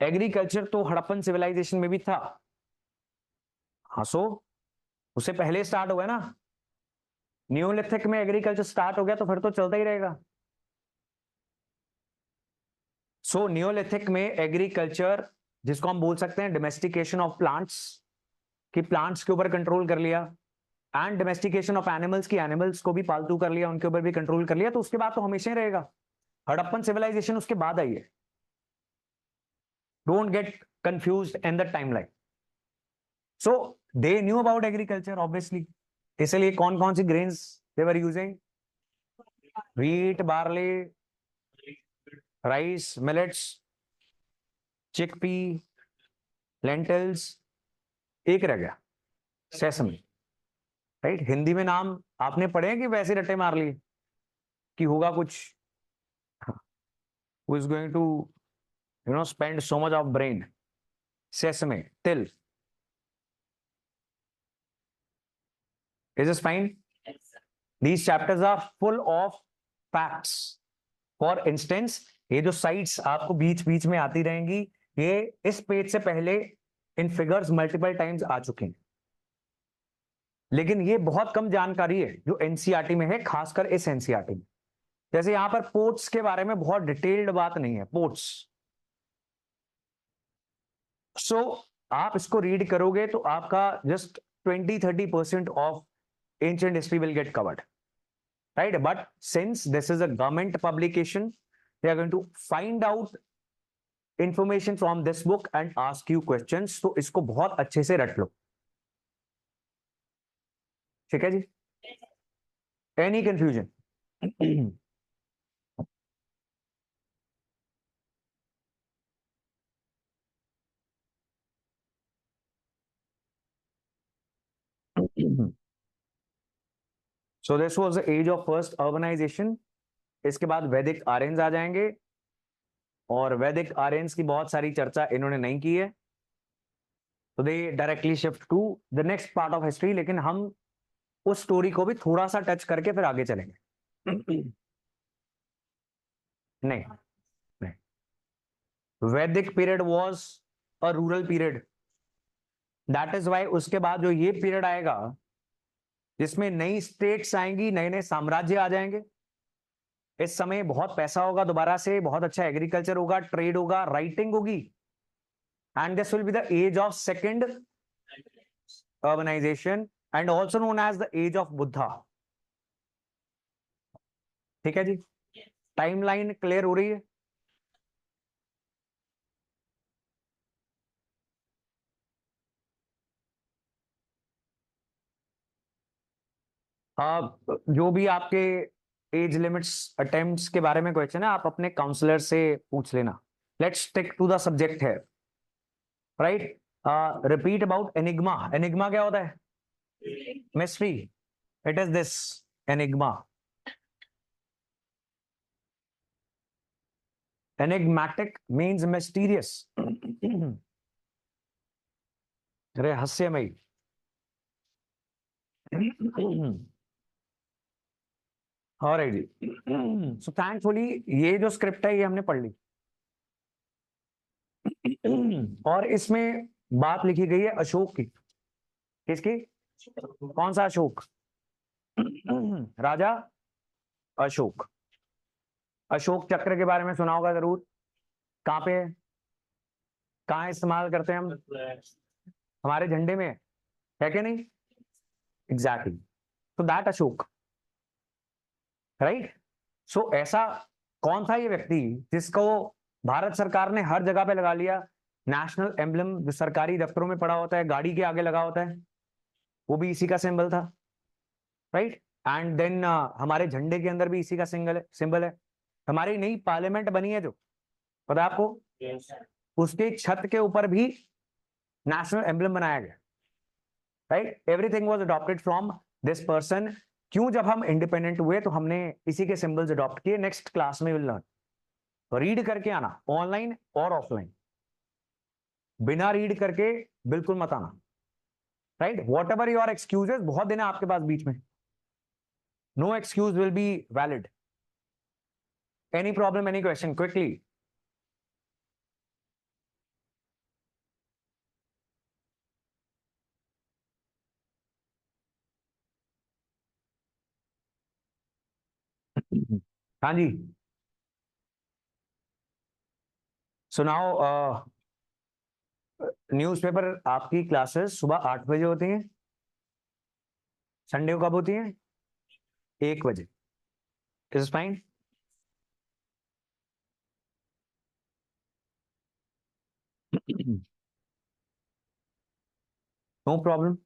Agriculture तो हड़प्पन सिविलाइजेशन में भी था, हाँ। सो उससे पहले स्टार्ट हुआ ना, न्यूलिथिक में एग्रीकल्चर स्टार्ट हो गया तो फिर तो चलता ही रहेगा। सो न्यूलिथिक में एग्रीकल्चर, जिसको हम बोल सकते हैं डोमेस्टिकेशन ऑफ प्लांट्स, कि प्लांट्स के ऊपर कंट्रोल कर लिया, एंड डोमेस्टिकेशन ऑफ एनिमल्स, की एनिमल्स को भी पालतू कर लिया, उनके ऊपर भी कंट्रोल कर लिया, तो उसके बाद तो हमेशा ही रहेगा। हड़प्पन सिविलाइजेशन उसके बाद आई है, don't get confused in the timeline. So they knew about agriculture obviously, इसलिए कौन कौन सी grains they were using, wheat, barley, rice, millets, chickpea, lentils, एक रह गया सेसमी, राइट? हिंदी में नाम आपने पढ़े हैं कि वैसे रट्टे मार लिए कि होगा कुछ, who is going to spend so much of brain? Sesame, till. Is this fine? These chapters are full of facts. For instance, ये जो साइट्स आपको बीच बीच में आती रहेंगी, ये इस पेज से पहले इन फिगर्स मल्टीपल टाइम्स आ चुके हैं, लेकिन ये बहुत कम जानकारी है जो एनसीईआरटी में है, खासकर इस एनसीईआरटी में। जैसे यहां पर पोर्ट्स के बारे में बहुत डिटेल्ड बात नहीं है, पोर्ट्स। सो आप इसको रीड करोगे तो आपका just 20-30% of ancient history will get covered, right? But since this is a government publication, they are going to find out information from this book and ask you questions, तो इसको बहुत अच्छे से रट लो, ठीक है जी? Any confusion? So this was the age of first urbanization. इसके बाद वैदिक आर्यंस आ जाएंगे, और वैदिक आर्यंस की बहुत सारी चर्चा इन्होंने नहीं की है, तो they directly shift to the next part of history. लेकिन हम उस स्टोरी को भी थोड़ा सा टच करके फिर आगे चलेंगे। नहीं, नहीं, Vedic period was a rural period, that is why उसके बाद जो ये पीरियड आएगा जिसमें नई स्टेट्स आएंगी, नए नए साम्राज्य आ जाएंगे, इस समय बहुत पैसा होगा, दोबारा से बहुत अच्छा एग्रीकल्चर होगा, ट्रेड होगा, राइटिंग होगी, and this will be the age of second urbanisation and also known as the age of Buddha. ठीक है जी? टाइमलाइन क्लियर हो रही है? जो भी आपके एज लिमिट्स अटेम्प्ट्स के बारे में क्वेश्चन है, आप अपने काउंसलर से पूछ लेना। Let's stick to the subject है, right? Repeat about enigma. Enigma क्या होता है? Mystery. It is this enigma. Enigmatic means mysterious. रहस्यमयी. ऑलराइट जी. सो थैंकफुली ये जो स्क्रिप्ट है ये हमने पढ़ ली. और इसमें बात लिखी गई है अशोक की. किसकी? कौन सा अशोक? राजा अशोक. अशोक चक्र के बारे में सुना होगा जरूर. कहाँ पे है? कहाँ इस्तेमाल करते हैं हम? हमारे झंडे में है कि नहीं? एग्जैक्टली. तो दैट अशोक, राइट. सो ऐसा कौन था ये व्यक्ति जिसको भारत सरकार ने हर जगह पे लगा लिया? नेशनल एम्बलम जो सरकारी दफ्तरों में पड़ा होता है, गाड़ी के आगे लगा होता है, वो भी इसी का सिंबल था, राइट. एंड देन हमारे झंडे के अंदर भी इसी का सिंबल है. हमारी नई पार्लियामेंट बनी है जो, पता है आपको? उसके छत के ऊपर भी नेशनल एम्बलम बनाया गया, right. Everything was adopted from this person. क्यों? जब हम इंडिपेंडेंट हुए तो हमने इसी के सिंबल्स अडॉप्ट किए. नेक्स्ट क्लास में विल लर्न. रीड करके आना, ऑनलाइन और ऑफलाइन. बिना रीड करके बिल्कुल मत आना, right. Whatever your excuses, बहुत दिन है आपके पास बीच में. No excuse will be valid. Any problem, any question, quickly. हाँ जी, सुनाओ. न्यूज़पेपर आपकी क्लासेस सुबह 8 बजे होती हैं. संडे को कब होती हैं? 1 बजे. Is fine. No problem.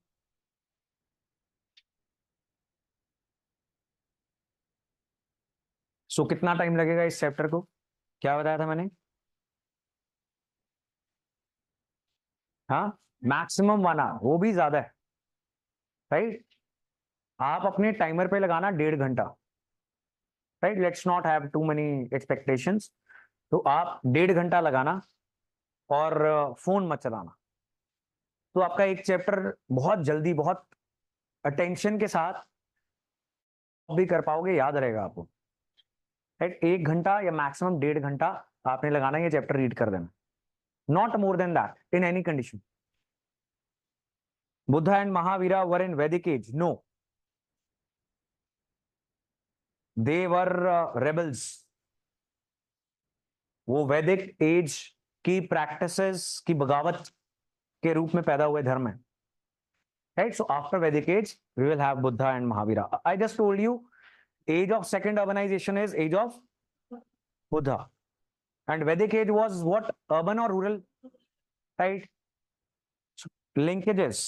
So कितना टाइम लगेगा इस चैप्टर को? क्या बताया था मैंने? हाँ, मैक्सिमम 1 आवर, वो भी ज्यादा है, राइट. आप अपने टाइमर पे लगाना 1.5 घंटा, right. Let's not have too many expectations. तो आप 1.5 घंटा लगाना और फोन मत चलाना. तो आपका एक चैप्टर बहुत जल्दी, बहुत अटेंशन के साथ भी कर पाओगे, याद रहेगा आपको, राइट. 1 घंटा या मैक्सिमम 1.5 घंटा आपने लगाना, ये चैप्टर रीड कर देना. Not more than that in any condition. Buddha and Mahavira were in Vedic age? No, they were rebels. वो वैदिक एज की प्रैक्टिसेस की बगावत के रूप में पैदा हुए धर्म है, right. So after Vedic age we will have Buddha and Mahavira. I just told you age of second urbanization is age of Buddha, and Vedic age was what? Urban or rural, right? So, linkages.